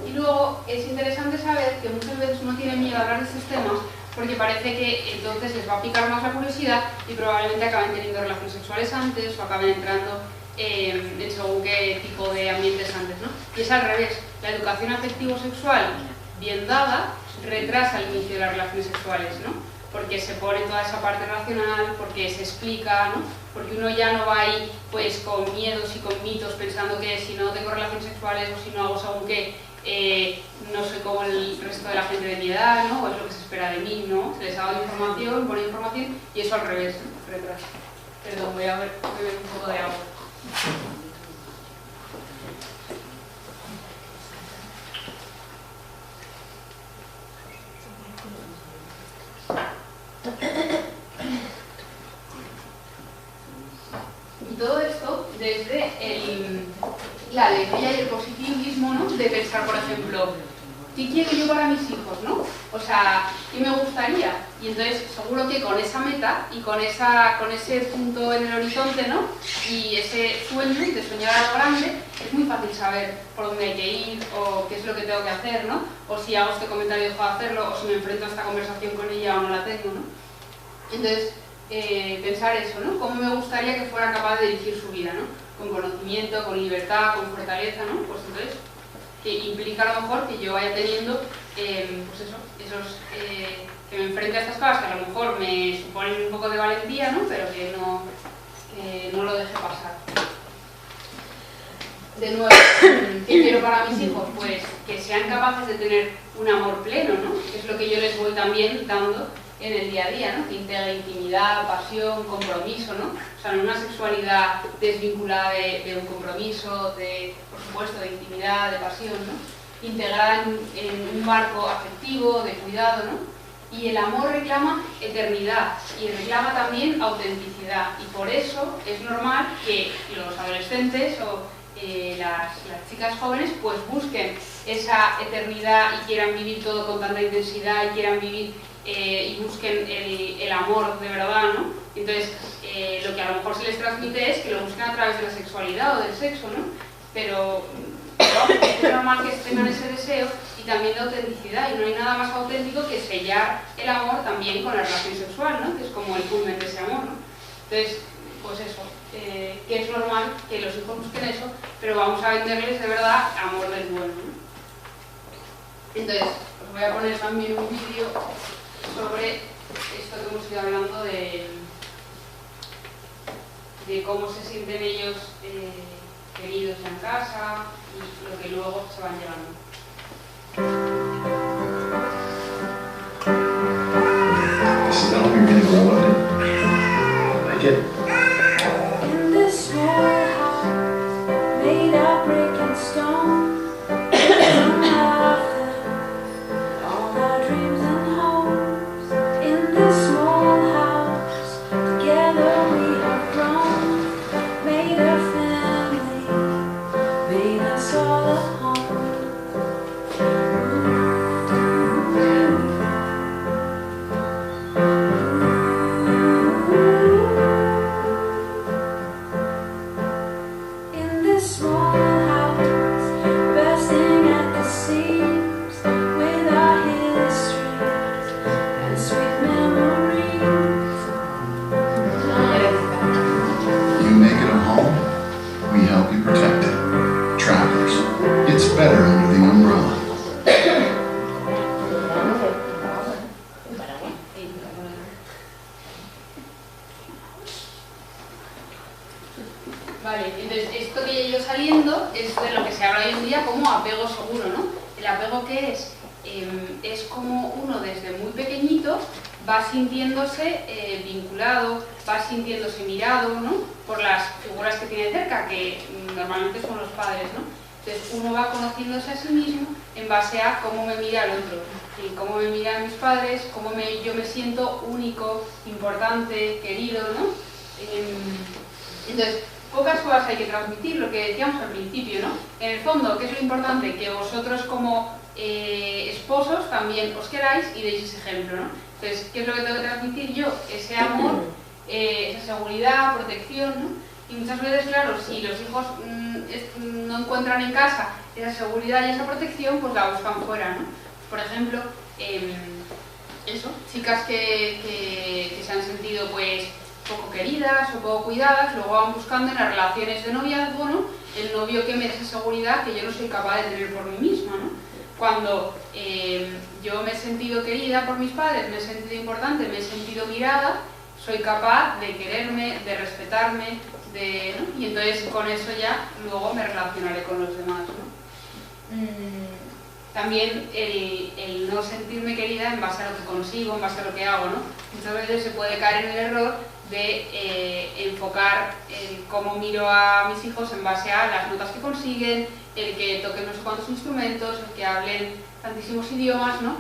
Y luego es interesante saber que muchas veces uno tiene miedo a hablar de estos temas porque parece que entonces les va a picar más la curiosidad y probablemente acaben teniendo relaciones sexuales antes o acaben entrando en según qué tipo de ambientes antes, ¿no? Y es al revés, la educación afectivo-sexual bien dada retrasa el inicio de las relaciones sexuales, ¿no? Porque se pone toda esa parte racional, porque se explica, ¿no? Porque uno ya no va ahí pues con miedos y con mitos pensando que si no tengo relaciones sexuales o si no hago según qué, no soy como el resto de la gente de mi edad, ¿no? O es lo que se espera de mí, ¿no? Se les ha dado información, pone información y eso al revés, retrasa. Perdón, voy a beber un poco de agua. Y todo esto desde la alegría y el positivismo, ¿no? De pensar, por ejemplo, ¿qué quiero yo para mis hijos, ¿no? O sea, ¿qué me gustaría? Y entonces seguro que con esa meta y con ese punto en el horizonte, ¿no? Y ese sueño de soñar a lo grande, es muy fácil saber por dónde hay que ir o qué es lo que tengo que hacer, ¿no? O si hago este comentario y dejo de hacerlo, o si me enfrento a esta conversación con ella o no la tengo, ¿no? Entonces, pensar eso, ¿no? ¿Cómo me gustaría que fuera capaz de dirigir su vida, ¿no? Con conocimiento, con libertad, con fortaleza, ¿no? Pues entonces, que implica a lo mejor que yo vaya teniendo, pues eso, que me enfrente a estas cosas que a lo mejor me suponen un poco de valentía, ¿no? Pero que no lo deje pasar. De nuevo, ¿qué quiero para mis hijos? Pues que sean capaces de tener un amor pleno, ¿no? Que es lo que yo les voy también dando en el día a día, ¿no? Que integre intimidad, pasión, compromiso, ¿no? O sea, no una sexualidad desvinculada de un compromiso, por supuesto, de intimidad, de pasión, ¿no? Integrada en un marco afectivo, de cuidado, ¿no? Y el amor reclama eternidad y reclama también autenticidad. Y por eso es normal que los adolescentes o las chicas jóvenes pues busquen esa eternidad y quieran vivir todo con tanta intensidad y quieran vivir y busquen el amor de verdad, ¿no? Entonces, lo que a lo mejor se les transmite es que lo busquen a través de la sexualidad o del sexo, ¿no? Pero es normal que tengan ese deseo y también de autenticidad, y no hay nada más auténtico que sellar el amor también con la relación sexual, ¿no? Que es como el culmen de ese amor, ¿no? Entonces, pues eso, que es normal que los hijos busquen eso, pero vamos a venderles de verdad amor del bueno, ¿no? Entonces, os voy a poner también un vídeo sobre esto que hemos ido hablando de cómo se sienten ellos queridos en casa y lo que luego se van llevando. This is the home you're gonna go in. Like it? In this small house made of brick and stone, all our dreams and hopes. In this small house, together we have grown, made a family, made us all a home. In this small house, bursting at the seams with our histories and sweet memories. You make it a home, we help you protect it. Travelers, it's better under the umbrella. Vale, entonces esto que ya ha ido saliendo es de lo que se habla hoy en día como apego seguro, ¿no? El apego, ¿qué es? Es como uno desde muy pequeñito va sintiéndose vinculado, va sintiéndose mirado, ¿no? Por las figuras que tiene cerca, que normalmente son los padres, ¿no? Entonces uno va conociéndose a sí mismo en base a cómo me mira el otro, y cómo me miran mis padres, cómo yo me siento único, importante, querido, ¿no? Entonces, pocas cosas hay que transmitir, lo que decíamos al principio, ¿no? En el fondo, ¿qué es lo importante? Que vosotros como esposos también os queráis y deis ese ejemplo, ¿no? Entonces, ¿qué es lo que tengo que transmitir yo? Ese amor, esa seguridad, protección, ¿no? Y muchas veces, claro, si los hijos no encuentran en casa esa seguridad y esa protección, pues la buscan fuera, ¿no? Por ejemplo, eso, chicas que se han sentido, pues, poco queridas o poco cuidadas, luego van buscando en las relaciones de noviazgo, ¿no? El novio que me dé esa seguridad que yo no soy capaz de tener por mí misma, ¿no? Cuando yo me he sentido querida por mis padres, me he sentido importante, me he sentido mirada, soy capaz de quererme, de respetarme, ¿no? Y entonces con eso ya luego me relacionaré con los demás, ¿no? También el no sentirme querida en base a lo que consigo, en base a lo que hago, ¿no? Muchas veces se puede caer en el error de enfocar cómo miro a mis hijos en base a las notas que consiguen, el que toquen no sé cuántos instrumentos, el que hablen tantísimos idiomas, ¿no?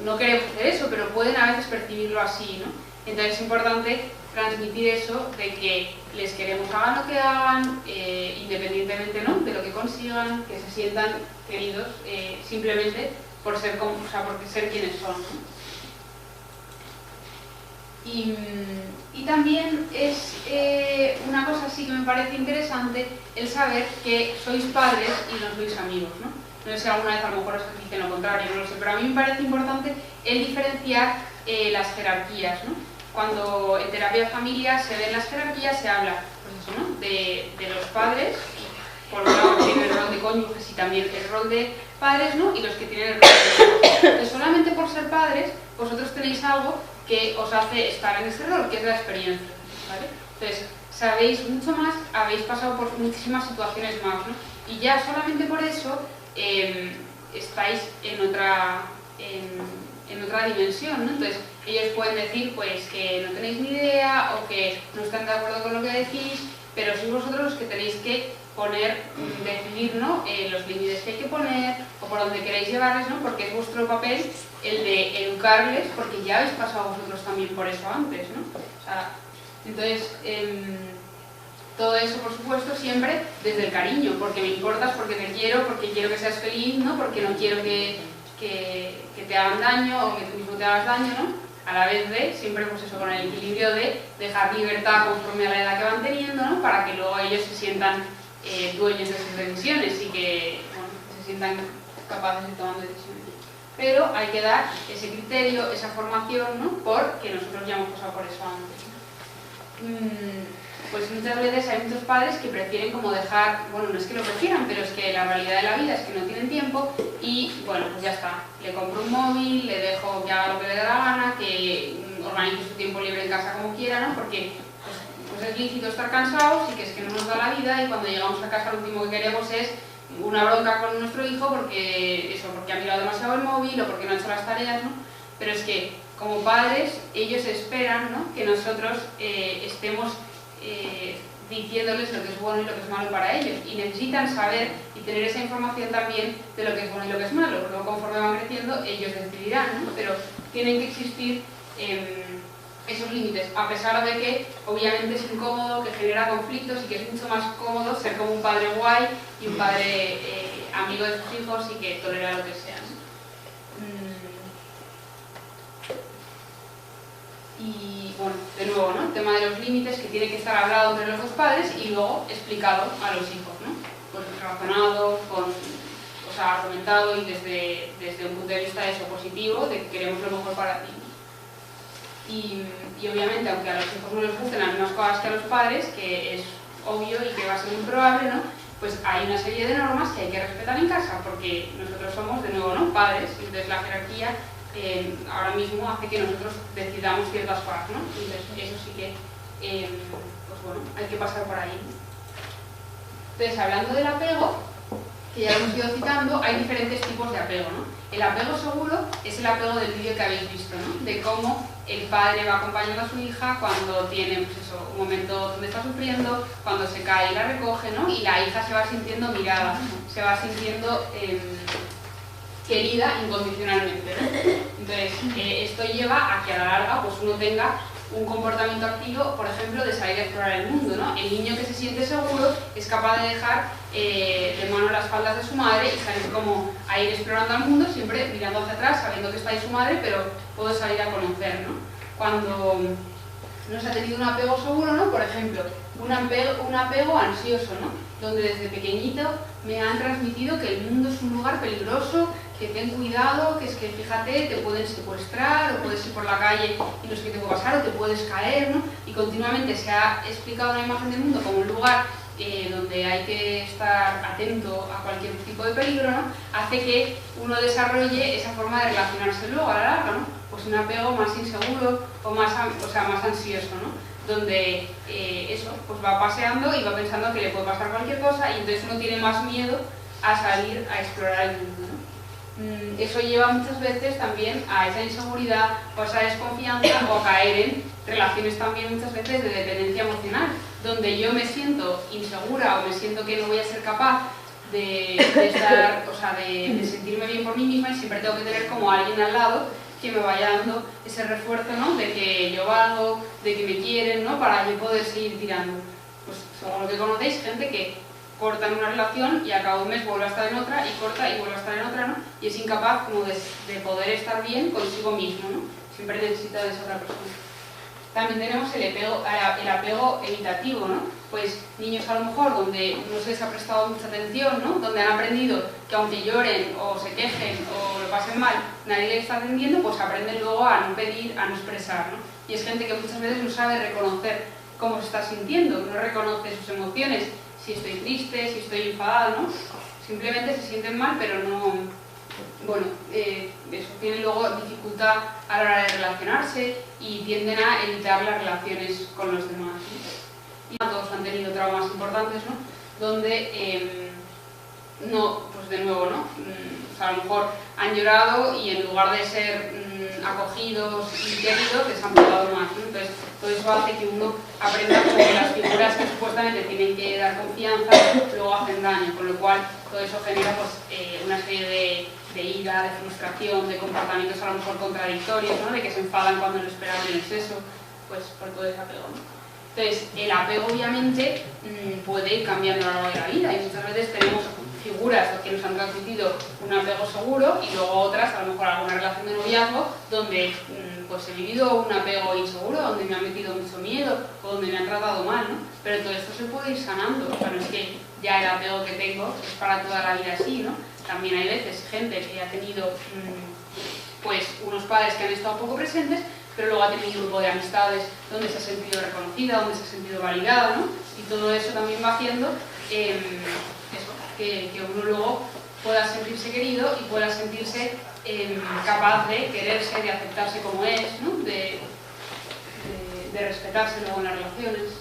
No queremos hacer eso, pero pueden a veces percibirlo así, ¿no? Entonces es importante transmitir eso de que les queremos hagan lo que hagan, independientemente, ¿no? De lo que consigan, que se sientan queridos simplemente por ser, porque ser quienes son, ¿no? Y también es una cosa así que me parece interesante el saber que sois padres y no sois amigos, ¿no? No sé si alguna vez a lo mejor os dicen lo contrario, no lo sé, pero a mí me parece importante el diferenciar las jerarquías, ¿no? Cuando en terapia de familia se ven las jerarquías, se habla, pues eso, ¿no? De los padres por un lado tienen el rol de cónyuges y también el rol de padres, ¿no? Y los que tienen el rol de hijos. Entonces, solamente por ser padres, vosotros tenéis algo que os hace estar en ese rol, que es la experiencia, ¿vale? Entonces, sabéis mucho más, habéis pasado por muchísimas situaciones más, ¿no? Y ya solamente por eso estáis en otra dimensión, ¿no? Entonces, ellos pueden decir pues que no tenéis ni idea o que no están de acuerdo con lo que decís, pero sois vosotros los que tenéis que decidir, ¿no? Los límites que hay que poner o por dónde queréis llevarles, ¿no? Porque es vuestro papel el de educarles, porque ya habéis pasado vosotros también por eso antes, ¿no? O sea, entonces, todo eso, por supuesto, siempre desde el cariño, porque me importas, porque te quiero, porque quiero que seas feliz, ¿no? Porque no quiero que te hagan daño o que tú mismo te hagas daño, ¿no? A la vez de, siempre pues eso, con el equilibrio de dejar libertad conforme a la edad que van teniendo, ¿no? Para que luego ellos se sientan dueños de sus decisiones y que, bueno, se sientan capaces de tomar decisiones. Pero hay que dar ese criterio, esa formación, ¿no? Porque nosotros ya hemos pasado por eso antes. Pues muchas veces hay muchos padres que prefieren como dejar, bueno, no es que lo prefieran, pero es que la realidad de la vida es que no tienen tiempo y, bueno, pues ya está, le compro un móvil, le dejo que haga lo que le dé la gana, que organice su tiempo libre en casa como quiera, ¿no? Porque pues es lícito estar cansados y que es que no nos da la vida y cuando llegamos a casa lo último que queremos es una bronca con nuestro hijo porque ha mirado demasiado el móvil o porque no ha hecho las tareas, ¿no? Pero es que como padres ellos esperan, ¿no? Que nosotros estemos diciéndoles lo que es bueno y lo que es malo para ellos y necesitan saber y tener esa información también de lo que es bueno y lo que es malo. Luego conforme van creciendo ellos decidirán, ¿no? Pero tienen que existir esos límites, a pesar de que obviamente es incómodo, que genera conflictos y que es mucho más cómodo ser como un padre guay y un padre amigo de sus hijos y que tolera lo que sea, ¿no? Y bueno, de nuevo, ¿no? El tema de los límites que tiene que estar hablado entre los dos padres y luego explicado a los hijos, ¿no? Pues razonado, o sea, argumentado y desde un punto de vista eso positivo, de que queremos lo mejor para ti. Y obviamente, aunque a los hijos no les gusten las mismas cosas que a los padres, que es obvio y que va a ser muy probable, ¿no? Pues hay una serie de normas que hay que respetar en casa, porque nosotros somos, de nuevo, ¿no? Padres, y entonces la jerarquía ahora mismo hace que nosotros decidamos ciertas cosas, ¿no? Entonces eso sí que, pues bueno, hay que pasar por ahí. Entonces, hablando del apego, que ya lo hemos ido citando, hay diferentes tipos de apego, ¿no? El apego seguro es el apego del vídeo que habéis visto, ¿no? De cómo el padre va acompañando a su hija cuando tiene, pues eso, un momento donde está sufriendo, cuando se cae y la recoge, ¿no? Y la hija se va sintiendo mirada, se va sintiendo querida incondicionalmente, ¿no? Entonces, esto lleva a que a la larga pues uno tenga un comportamiento activo, por ejemplo, de salir a explorar el mundo, ¿no? El niño que se siente seguro es capaz de dejar de mano las faldas de su madre y salir como a ir explorando el mundo, siempre mirando hacia atrás, sabiendo que está ahí su madre, pero puedo salir a conocer, ¿no? Cuando no se ha tenido un apego seguro, ¿no? Por ejemplo, un apego ansioso, ¿no? Donde desde pequeñito me han transmitido que el mundo es un lugar peligroso, que ten cuidado, que es que fíjate, te pueden secuestrar o puedes ir por la calle y no sé qué te puede pasar o te puedes caer, ¿no? Y continuamente se ha explicado la imagen del mundo como un lugar donde hay que estar atento a cualquier tipo de peligro, ¿no? Hace que uno desarrolle esa forma de relacionarse luego a la larga, ¿no? Pues un apego más inseguro o más ansioso, ¿no? Donde eso, pues va paseando y va pensando que le puede pasar cualquier cosa y entonces uno tiene más miedo a salir a explorar el mundo, ¿no? Eso lleva muchas veces también a esa inseguridad o a esa desconfianza o a caer en relaciones también muchas veces de dependencia emocional, donde yo me siento insegura o me siento que no voy a ser capaz de estar, o sea, de sentirme bien por mí misma y siempre tengo que tener como alguien al lado que me vaya dando ese refuerzo, ¿no? De que yo valgo, de que me quieren, ¿no? Para yo poder seguir tirando. Pues según lo que conocéis, gente que corta en una relación y a cabo de un mes vuelve a estar en otra y corta y vuelve a estar en otra, ¿no? Y es incapaz como de poder estar bien consigo mismo, ¿no? Siempre necesita de esa otra persona. También tenemos el apego evitativo, ¿no? Pues niños a lo mejor donde no se les ha prestado mucha atención, ¿no? Donde han aprendido que aunque lloren o se quejen o lo pasen mal, nadie les está atendiendo, pues aprenden luego a no pedir, a no expresar, ¿no? Y es gente que muchas veces no sabe reconocer cómo se está sintiendo, no reconoce sus emociones, si estoy triste, si estoy enfadada, ¿no? Simplemente se sienten mal, pero no... Bueno, eso tiene luego dificultad a la hora de relacionarse y tienden a evitar las relaciones con los demás, ¿no? Y todos han tenido traumas importantes, ¿no? Donde, no, pues de nuevo, ¿no? O sea, a lo mejor han llorado y en lugar de ser acogidos y queridos, les han pegado más, ¿no? Entonces, todo eso hace que uno aprenda que las figuras que supuestamente tienen que dar confianza luego hacen daño, con lo cual todo eso genera pues, una serie de ira, de frustración, de comportamientos a lo mejor contradictorios, ¿no? De que se enfadan cuando lo esperaban en exceso, pues por todo ese apego, ¿no? Entonces, el apego obviamente puede ir cambiando a lo largo de la vida y muchas veces tenemos figuras que nos han transmitido un apego seguro y luego otras, a lo mejor alguna relación de noviazgo, donde pues he vivido un apego inseguro, donde me han metido mucho miedo o donde me han tratado mal, ¿no? Pero todo esto se puede ir sanando, o sea, no es que ya el apego que tengo es para toda la vida así, ¿no? También hay veces gente que ha tenido pues unos padres que han estado poco presentes, pero luego ha tenido un grupo de amistades donde se ha sentido reconocida, donde se ha sentido validada, ¿no? Y todo eso también va haciendo que uno luego pueda sentirse querido y pueda sentirse capaz de quererse, de aceptarse como es, ¿no? de respetarse luego en las relaciones.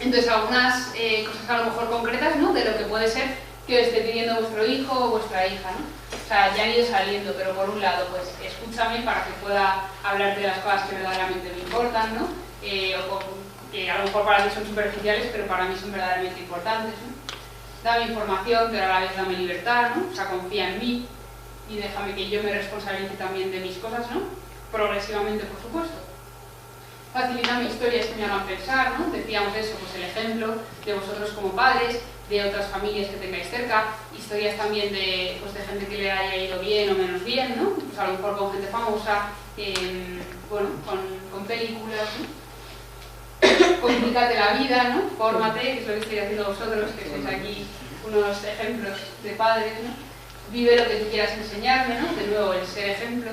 Entonces, algunas cosas a lo mejor concretas, ¿no? De lo que puede ser que os esté pidiendo vuestro hijo o vuestra hija, ¿no? O sea, ya han ido saliendo, pero por un lado, pues escúchame para que pueda hablarte de las cosas que verdaderamente me importan, ¿no? Que a lo mejor para mí son superficiales, pero para mí son verdaderamente importantes, ¿no? Dame información, pero a la vez dame libertad, ¿no? O sea, confía en mí y déjame que yo me responsabilice también de mis cosas, ¿no? Progresivamente, por supuesto. Facilítame historias que me hagan pensar, ¿no? Decíamos eso, pues el ejemplo de vosotros como padres, de otras familias que tengáis cerca, historias también de, pues de gente que le haya ido bien o menos bien, ¿no? Pues a lo mejor con gente famosa, bueno, con películas, ¿no? Complícate la vida, ¿no? Fórmate, que es lo que estoy haciendo vosotros, que sois aquí unos ejemplos de padres, ¿no? Vive lo que tú quieras enseñarme, ¿no? De nuevo, el ser ejemplo.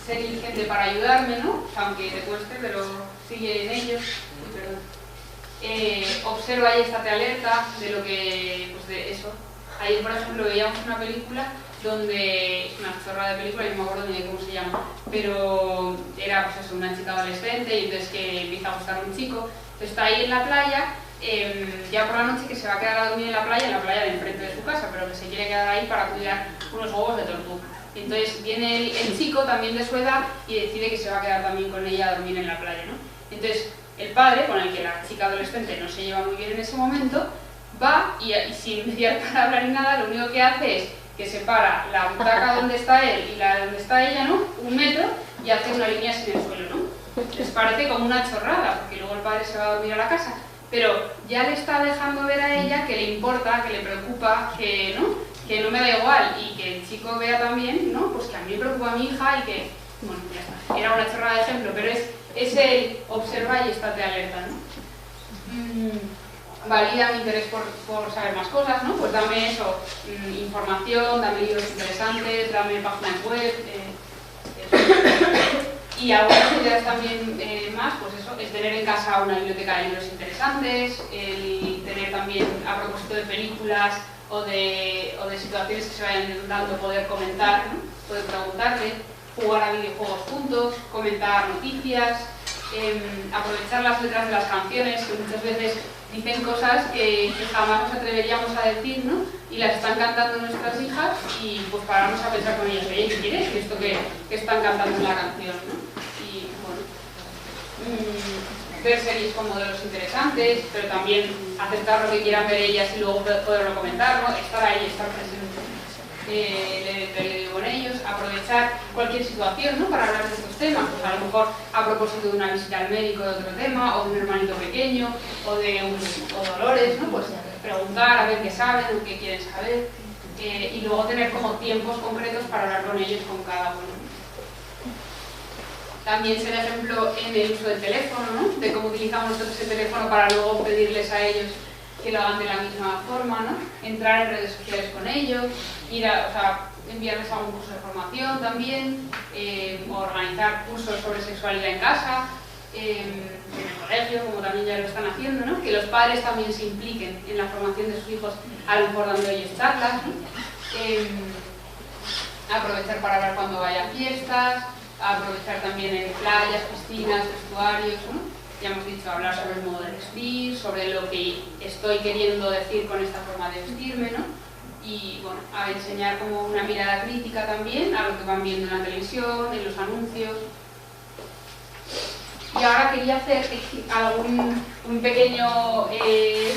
Ser diligente para ayudarme, ¿no? Aunque te cueste, pero sigue en ello. Observa y estate alerta de lo que, pues de eso. Ayer, por ejemplo, veíamos una película donde, una chorrada de película, y no me acuerdo ni de cómo se llama, pero era pues eso, una chica adolescente y entonces que empieza a gustar un chico, entonces está ahí en la playa, ya por la noche que se va a quedar a dormir en la playa de enfrente de su casa, pero que se quiere quedar ahí para cuidar unos huevos de tortuga. Entonces viene el chico también de su edad y decide que se va a quedar también con ella a dormir en la playa, ¿no? Entonces el padre, con el que la chica adolescente no se lleva muy bien en ese momento, va y sin mediar palabra ni nada, lo único que hace es que separa la butaca donde está él y la donde está ella, ¿no? 1 metro y hace una línea sin el suelo, ¿no? Les parece como una chorrada, porque luego el padre se va a dormir a la casa, pero ya le está dejando ver a ella que le importa, que le preocupa, que no me da igual y que el chico vea también, ¿no? Pues que a mí me preocupa a mi hija y que, bueno, ya está. Era una chorrada de ejemplo, pero es el observa y estate alerta, ¿no? Valida mi interés por saber más cosas, ¿no? Pues dame eso, información, dame libros interesantes, dame páginas web, y algunas ideas también más, pues eso, es tener en casa una biblioteca de libros interesantes, el tener también, a propósito de películas o de situaciones que se vayan dando, poder comentar, ¿no? Poder preguntarle, jugar a videojuegos juntos, comentar noticias, aprovechar las letras de las canciones, que muchas veces dicen cosas que jamás nos atreveríamos a decir, ¿no? Y las están cantando nuestras hijas y pues pararnos a pensar con ellas, oye, ¿qué quieres? ¿Esto que están cantando en la canción, ¿no? Y bueno, ver series con modelos interesantes, pero también aceptar lo que quieran ver ellas y luego poderlo comentar, ¿no? Estar ahí, estar presente. Leer el periódico con ellos, aprovechar cualquier situación, ¿no? Para hablar de estos temas, pues a lo mejor a propósito de una visita al médico de otro tema, o de un hermanito pequeño, o dolores, ¿no? Pues preguntar a ver qué saben o qué quieren saber, y luego tener como tiempos concretos para hablar con ellos, con cada uno. También ser ejemplo en el uso del teléfono, ¿no? De cómo utilizamos nosotros el teléfono para luego pedirles a ellos que lo hagan de la misma forma, ¿no? Entrar en redes sociales con ellos, enviarles a un curso de formación también, organizar cursos sobre sexualidad en casa, en el colegio, como también ya lo están haciendo, ¿no? Que los padres también se impliquen en la formación de sus hijos, a lo mejor dando ellos charlas, ¿no? Aprovechar para hablar cuando vaya a fiestas, aprovechar también en playas, piscinas, vestuarios, ¿no? Ya hemos dicho, hablar sobre el modo de vestir, sobre lo que estoy queriendo decir con esta forma de vestirme, ¿no? Y bueno, a enseñar como una mirada crítica también a lo que van viendo en la televisión, en los anuncios. Y ahora quería hacer un pequeño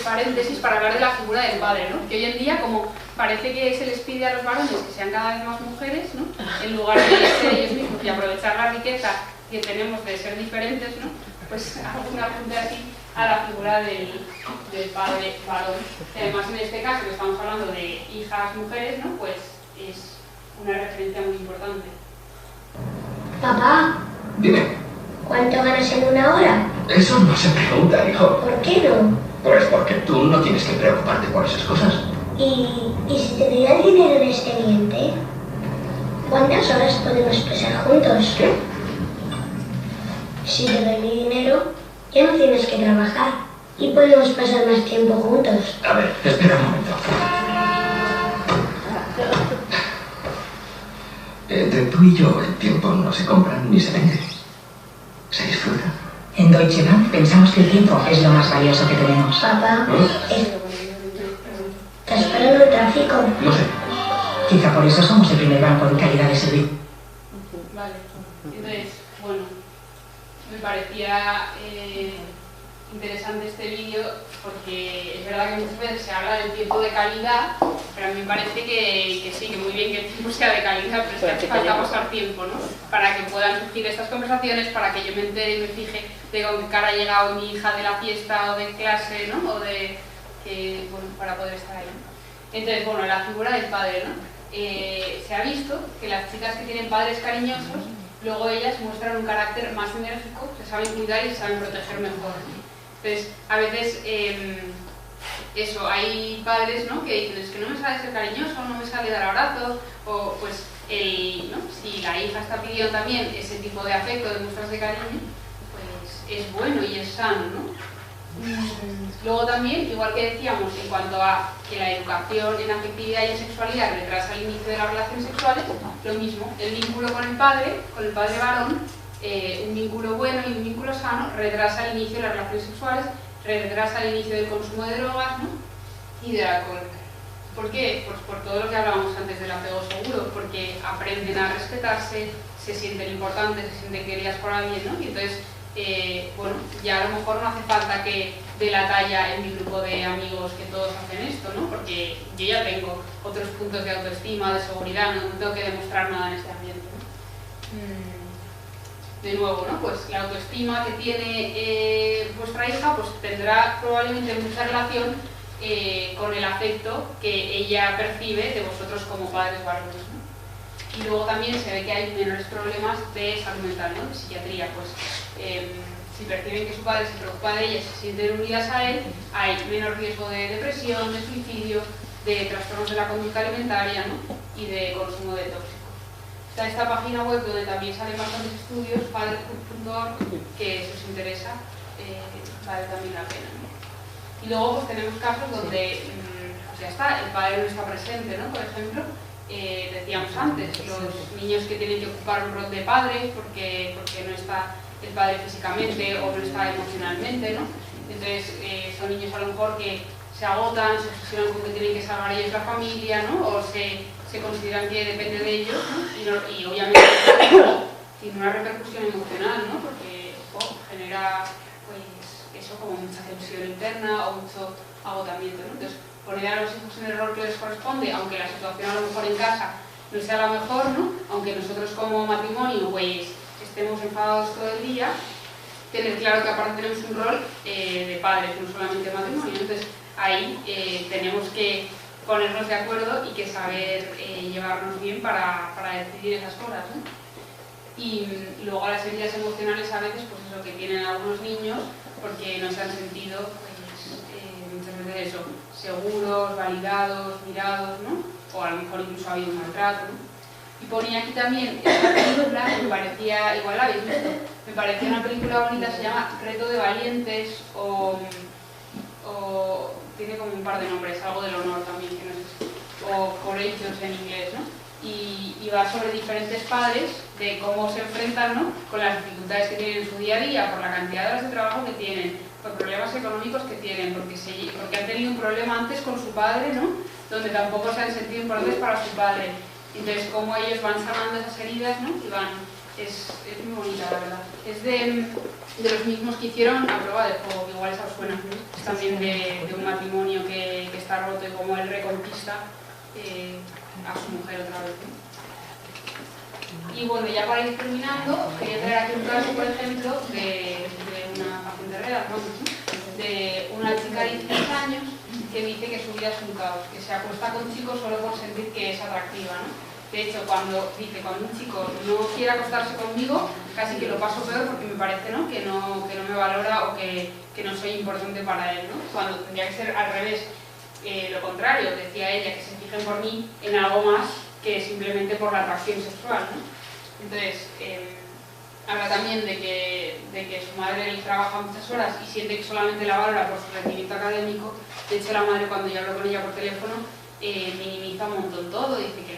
paréntesis para hablar de la figura del padre, ¿no? Que hoy en día, como parece que se les pide a los varones que sean cada vez más mujeres, ¿no? En lugar de ser ellos mismos y aprovechar la riqueza que tenemos de ser diferentes, ¿no? Pues hago un apunte así a la figura del padre varón. Además, en este caso, que estamos hablando de hijas mujeres, ¿no? Pues es una referencia muy importante. Papá, Dime, ¿cuánto ganas en una hora? eso no se pregunta, hijo. ¿Por qué no? Pues porque tú no tienes que preocuparte por esas cosas. ¿Y si te doy el dinero en expediente? ¿Cuántas horas podemos pasar juntos? ¿Qué? Si te doy mi dinero, ya no tienes que trabajar y podemos pasar más tiempo juntos. A ver, espera un momento. Entre tú y yo el tiempo no se compra ni se vende. Se disfruta. En Deutsche Bank pensamos que el tiempo es lo más valioso que tenemos. Papá, ¿estás parando el tráfico? No sé. Quizá por eso somos el primer banco de calidad de servicio. Vale, entonces, bueno, me parecía interesante este vídeo porque es verdad que muchas veces se habla del tiempo de calidad, pero a mí me parece que sí, que muy bien que el tiempo sea de calidad, pero es que hace falta pasar tiempo, ¿no? Para que puedan surgir estas conversaciones, para que yo me entere y me fije de con qué cara ha llegado mi hija de la fiesta o de clase, ¿no? O de que, bueno, para poder estar ahí. Entonces, bueno, la figura del padre, ¿no? Se ha visto que las chicas que tienen padres cariñosos, luego ellas muestran un carácter más enérgico, se saben cuidar y se saben proteger mejor. Entonces, a veces, eso, hay padres, ¿no? Que dicen, es que no me sale ser cariñoso, no me sale dar abrazos, o pues, ¿no? Si la hija está pidiendo también ese tipo de afecto, de muestras de cariño, pues es bueno y es sano, ¿no? Luego también, igual que decíamos en cuanto a que la educación en afectividad y en sexualidad retrasa el inicio de las relaciones sexuales, lo mismo, el vínculo con el padre varón, un vínculo bueno y un vínculo sano retrasa el inicio de las relaciones sexuales, retrasa el inicio del consumo de drogas, ¿no? Y del alcohol. ¿Por qué? Pues por todo lo que hablábamos antes del apego seguro, porque aprenden a respetarse, se sienten importantes, se sienten queridas por alguien, ¿no? Y entonces, bueno, ya a lo mejor no hace falta que dé la talla en mi grupo de amigos que todos hacen esto, ¿no? Porque yo ya tengo otros puntos de autoestima, de seguridad, no tengo que demostrar nada en este ambiente, ¿no? De nuevo, ¿no? Pues la autoestima que tiene vuestra hija pues tendrá probablemente mucha relación con el afecto que ella percibe de vosotros como padres varones, ¿no? Y luego también se ve que hay menores problemas de salud mental, ¿no? De psiquiatría, pues si perciben que su padre se preocupa de ellas, se sienten unidas a él, hay menor riesgo de depresión, de suicidio, de trastornos de la conducta alimentaria, ¿no? Y de consumo de tóxicos. Está esta página web donde también salen bastantes estudios, padres.org, que si os interesa vale también la pena, ¿no? Y luego pues tenemos casos donde pues ya está, el padre no está presente, ¿no? Por ejemplo, decíamos antes, los niños que tienen que ocupar un rol de padre porque no está el padre físicamente o no está emocionalmente, ¿no? Entonces son niños a lo mejor que se agotan, se obsesionan con que tienen que salvar ellos la familia, ¿no? O se consideran que depende de ellos, ¿no? Y obviamente tiene una repercusión emocional, ¿no? Porque genera pues eso, como mucha tensión interna o mucho agotamiento, ¿no? Entonces, poner a los hijos en el rol que les corresponde, aunque la situación a lo mejor en casa no sea la mejor, ¿no? Aunque nosotros como matrimonio pues estemos enfadados todo el día, tener claro que aparte tenemos un rol de padres, no solamente matrimonio. Entonces ahí tenemos que ponernos de acuerdo y que saber llevarnos bien para decidir esas cosas, ¿no? Y luego las heridas emocionales a veces, pues eso que tienen algunos niños, porque no se han sentido pues, muchas veces eso, seguros, validados, mirados, ¿no? O a lo mejor incluso ha habido un maltrato, ¿no? Y ponía aquí también esta película que me parecía, igual la habéis visto, me parecía una película bonita, se llama Reto de Valientes o tiene como un par de nombres, algo del honor también, que no sé, o Courageous en inglés, ¿no? Y va sobre diferentes padres de cómo se enfrentan, ¿no?, con las dificultades que tienen en su día a día, por la cantidad de horas de trabajo que tienen, por problemas económicos que tienen, porque han tenido un problema antes con su padre, ¿no?, donde tampoco se han sentido importantes para su padre. Entonces, cómo ellos van sanando esas heridas, ¿no?, y es muy bonita, la verdad. Es de los mismos que hicieron A Prueba de Fuego, que igual esa os suena. Es también de un matrimonio que está roto y cómo él reconquista a su mujer otra vez, ¿no? Y bueno, ya para ir terminando, quería traer aquí un caso, por ejemplo, de una paciente real, ¿no?, de una chica de 16 años que dice que su vida es un caos, que se acuesta con chicos solo por sentir que es atractiva, ¿no? De hecho, cuando un chico no quiere acostarse conmigo, casi que lo paso peor porque me parece, ¿no?, que no me valora o que no soy importante para él, ¿no? Cuando tendría que ser al revés, lo contrario, decía ella, que se fijen por mí en algo más que simplemente por la atracción sexual, ¿no? Entonces, habla también de que su madre trabaja muchas horas y siente que solamente la valora por su rendimiento académico. De hecho, la madre, cuando yo hablo con ella por teléfono, minimiza un montón todo, dice que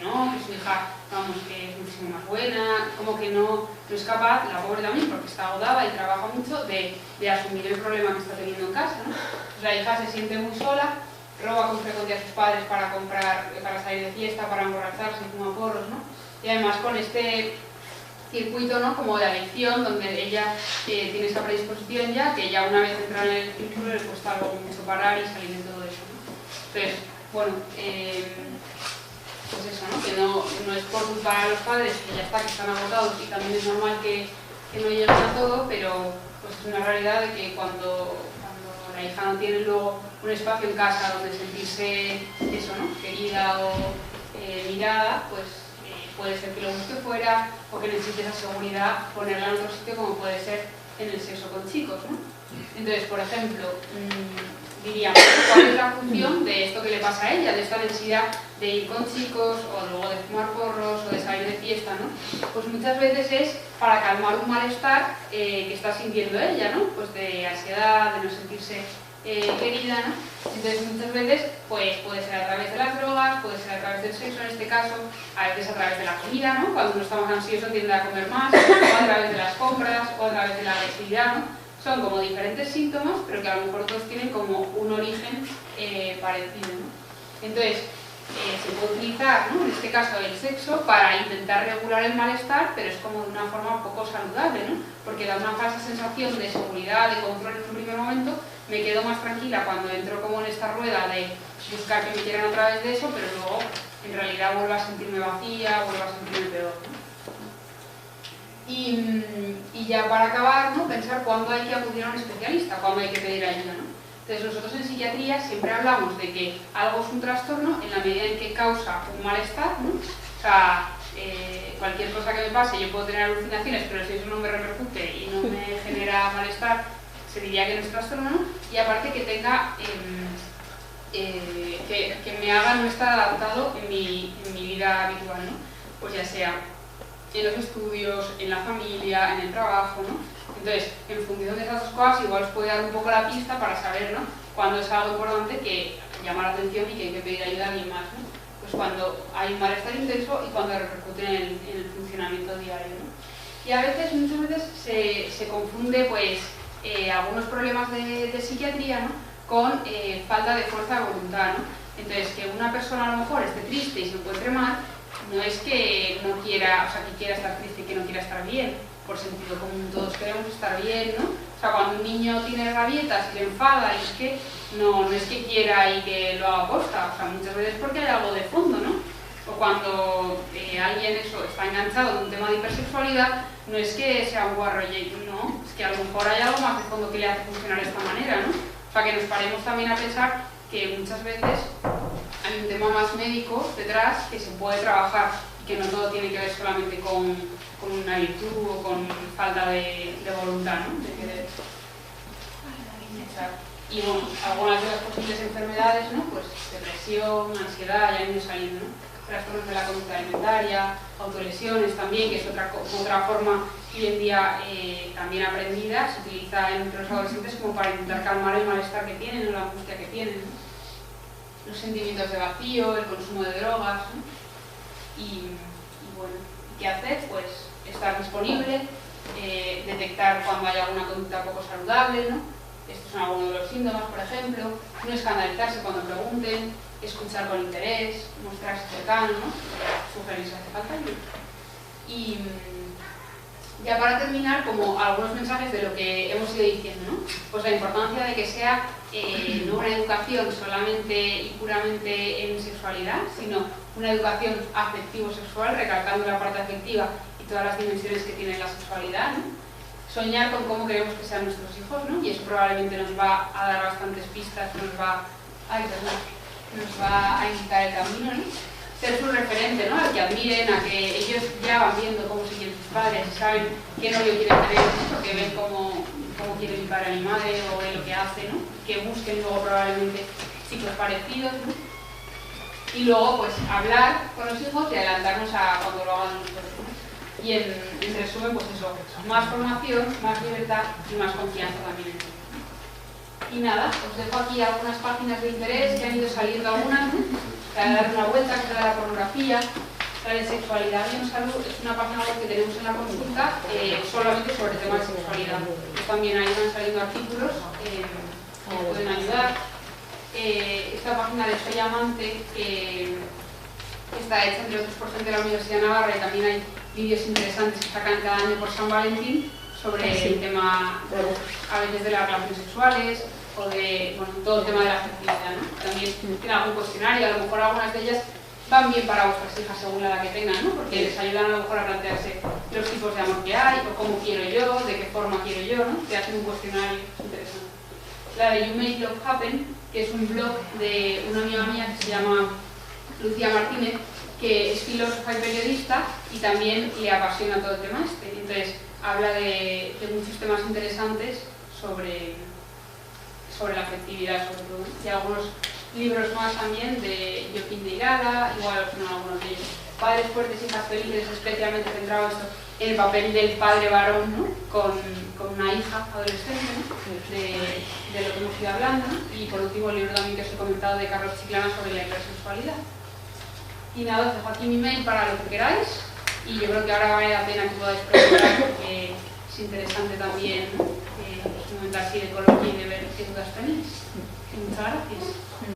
su hija, vamos, que es muchísimo más buena, como que no es capaz, la pobre también, porque está agotada y trabaja mucho, de asumir el problema que está teniendo en casa, ¿no? Pues la hija se siente muy sola, roba con frecuencia a sus padres para salir de fiesta, para emborracharse, fuma porros, ¿no? Y además con este circuito, ¿no?, como de adicción, donde ella tiene esa predisposición ya, que ya una vez entra en el círculo le cuesta algo mucho parar y salir de todo eso, ¿no? Entonces, bueno, pues eso, ¿no?, que no es por culpa de los padres, que ya está, que están agotados, y también es normal que no lleguen a todo, pero pues es una realidad de que cuando la hija no tiene luego un espacio en casa donde sentirse eso, ¿no?, querida o mirada, pues puede ser que lo busque fuera o que necesite esa seguridad, ponerla en otro sitio, como puede ser en el sexo con chicos, ¿no? Entonces, por ejemplo, diríamos, ¿cuál es la función de esto que le pasa a ella, de esta necesidad de ir con chicos o luego de fumar porros o de salir de fiesta, ¿no? Pues muchas veces es para calmar un malestar que está sintiendo ella, ¿no? Pues de ansiedad, de no sentirse querida, ¿no? Entonces muchas veces pues puede ser a través de las drogas, puede ser a través del sexo en este caso, a veces a través de la comida, ¿no?, cuando uno está más ansioso tiende a comer más, o a través de las compras, o a través de la agresividad, ¿no? Son como diferentes síntomas, pero que a lo mejor todos tienen como un origen parecido, ¿no? Entonces, se puede utilizar, ¿no?, en este caso el sexo para intentar regular el malestar, pero es como de una forma un poco saludable, ¿no?, porque da una falsa sensación de seguridad, de control en un primer momento. Me quedo más tranquila cuando entro como en esta rueda de buscar que me quieran a través de eso, pero luego en realidad vuelvo a sentirme vacía, vuelvo a sentirme peor, ¿no? Y ya para acabar, ¿no?, pensar cuándo hay que acudir a un especialista, cuándo hay que pedir ayuda, ¿no? Entonces nosotros en psiquiatría siempre hablamos de que algo es un trastorno en la medida en que causa un malestar, ¿no? O sea, cualquier cosa que me pase, yo puedo tener alucinaciones, pero si eso no me repercute y no me genera malestar, se diría que no es trastorno, ¿no? Y aparte que tenga, que me haga no estar adaptado en mi vida habitual, ¿no? Pues ya sea en los estudios, en la familia, en el trabajo, ¿no? Entonces, en función de esas dos cosas, igual os puede dar un poco la pista para saber, ¿no?, cuándo es algo importante que llama la atención y que hay que pedir ayuda a alguien más, ¿no? Pues cuando hay un malestar intenso y cuando repercute en el funcionamiento diario, ¿no? Y a veces, muchas veces, se confunde, pues, algunos problemas de psiquiatría, ¿no?, con falta de fuerza de voluntad, ¿no? Entonces, que una persona a lo mejor esté triste y se encuentre mal, no es que no quiera, o sea, que quiera estar triste y que no quiera estar bien, por sentido común, todos queremos estar bien, ¿no? O sea, cuando un niño tiene rabietas y le enfada, y es que no es que quiera y que lo haga a posta, o sea, muchas veces porque hay algo de fondo, ¿no? O cuando alguien está enganchado en un tema de hipersexualidad, no es que sea un guarro, no, es que a lo mejor hay algo más de fondo que le hace funcionar de esta manera, ¿no? O sea, que nos paremos también a pensar que muchas veces hay un tema más médico detrás que se puede trabajar y que no todo tiene que ver solamente con una virtud o con falta de voluntad, ¿no?, de querer. Y bueno, algunas de las posibles enfermedades, ¿no?, pues depresión, ansiedad, ya han ido saliendo, ¿no? trastornos de la conducta alimentaria, autolesiones también, que es otra forma hoy en día también aprendida, se utiliza entre los adolescentes como para intentar calmar el malestar que tienen o la angustia que tienen, ¿no? Los sentimientos de vacío, el consumo de drogas, ¿no? Y bueno, ¿qué hacer? Pues estar disponible, detectar cuando hay alguna conducta poco saludable, ¿no? Estos son algunos de los síntomas, por ejemplo, no escandalizarse cuando pregunten, escuchar con interés, mostrarse cercano, ¿no? Sugerir si hace falta ayuda. Y ya para terminar, como algunos mensajes de lo que hemos ido diciendo, ¿no? Pues la importancia de que sea no una educación solamente y puramente en sexualidad, sino una educación afectivo-sexual, recalcando la parte afectiva y todas las dimensiones que tiene la sexualidad, ¿no? Soñar con cómo queremos que sean nuestros hijos, ¿no? Y eso probablemente nos va a dar bastantes pistas, nos va a indicar el camino, ¿no? Ser su referente, ¿no? A que admiren, a que ellos ya van viendo cómo siguen sus padres, saben qué novio quieren tener, ¿no? Porque ven cómo quiere mi padre a mi madre o ven lo que hace, ¿no? Que busquen luego probablemente chicos parecidos, ¿no? Y luego, pues, hablar con los hijos y adelantarnos a cuando lo hagan nosotros, ¿no? Y en resumen, pues eso, más formación, más libertad y más confianza también. Y nada, os dejo aquí algunas páginas de interés que han ido saliendo algunas, ¿no? Para dar una vuelta, que es la pornografía, la de sexualidad y en salud, es una página web que tenemos en la consulta solamente sobre temas de sexualidad. Pues también ahí van saliendo artículos que pueden ayudar. Esta página de Soy Amante, que está hecha entre otros por gente de la Universidad de Navarra, y también hay vídeos interesantes que sacan cada año por San Valentín sobre el tema, a veces de las relaciones sexuales o de, bueno, todo el tema de la afectividad, ¿no? También tiene algún cuestionario, a lo mejor algunas de ellas van bien para vuestras hijas según la edad que tengan, ¿no? Porque les ayudan a lo mejor a plantearse los tipos de amor que hay, o cómo quiero yo, de qué forma quiero yo, ¿no? Te hacen un cuestionario interesante. La de You Make Love Happen, que es un blog de una amiga mía que se llama Lucía Martínez, que es filósofa y periodista y también le apasiona todo el tema este. Entonces habla de muchos temas interesantes sobre la afectividad, sobre todo. Y algunos libros más también de Joaquín de Irala, igual son algunos de ellos. Padres fuertes, hijas felices, especialmente centrado esto en el papel del padre varón, ¿no? Con una hija adolescente, ¿no? de lo que hemos ido hablando, ¿no? Y por último el libro también que os he comentado de Carlos Chiclana sobre la hipersexualidad. Y nada, os dejo aquí mi mail para lo que queráis y yo creo que ahora vale la pena que podáis preguntar porque es interesante también, ¿no? Un momento así de coloquio y de ver qué dudas tenéis. Muchas gracias.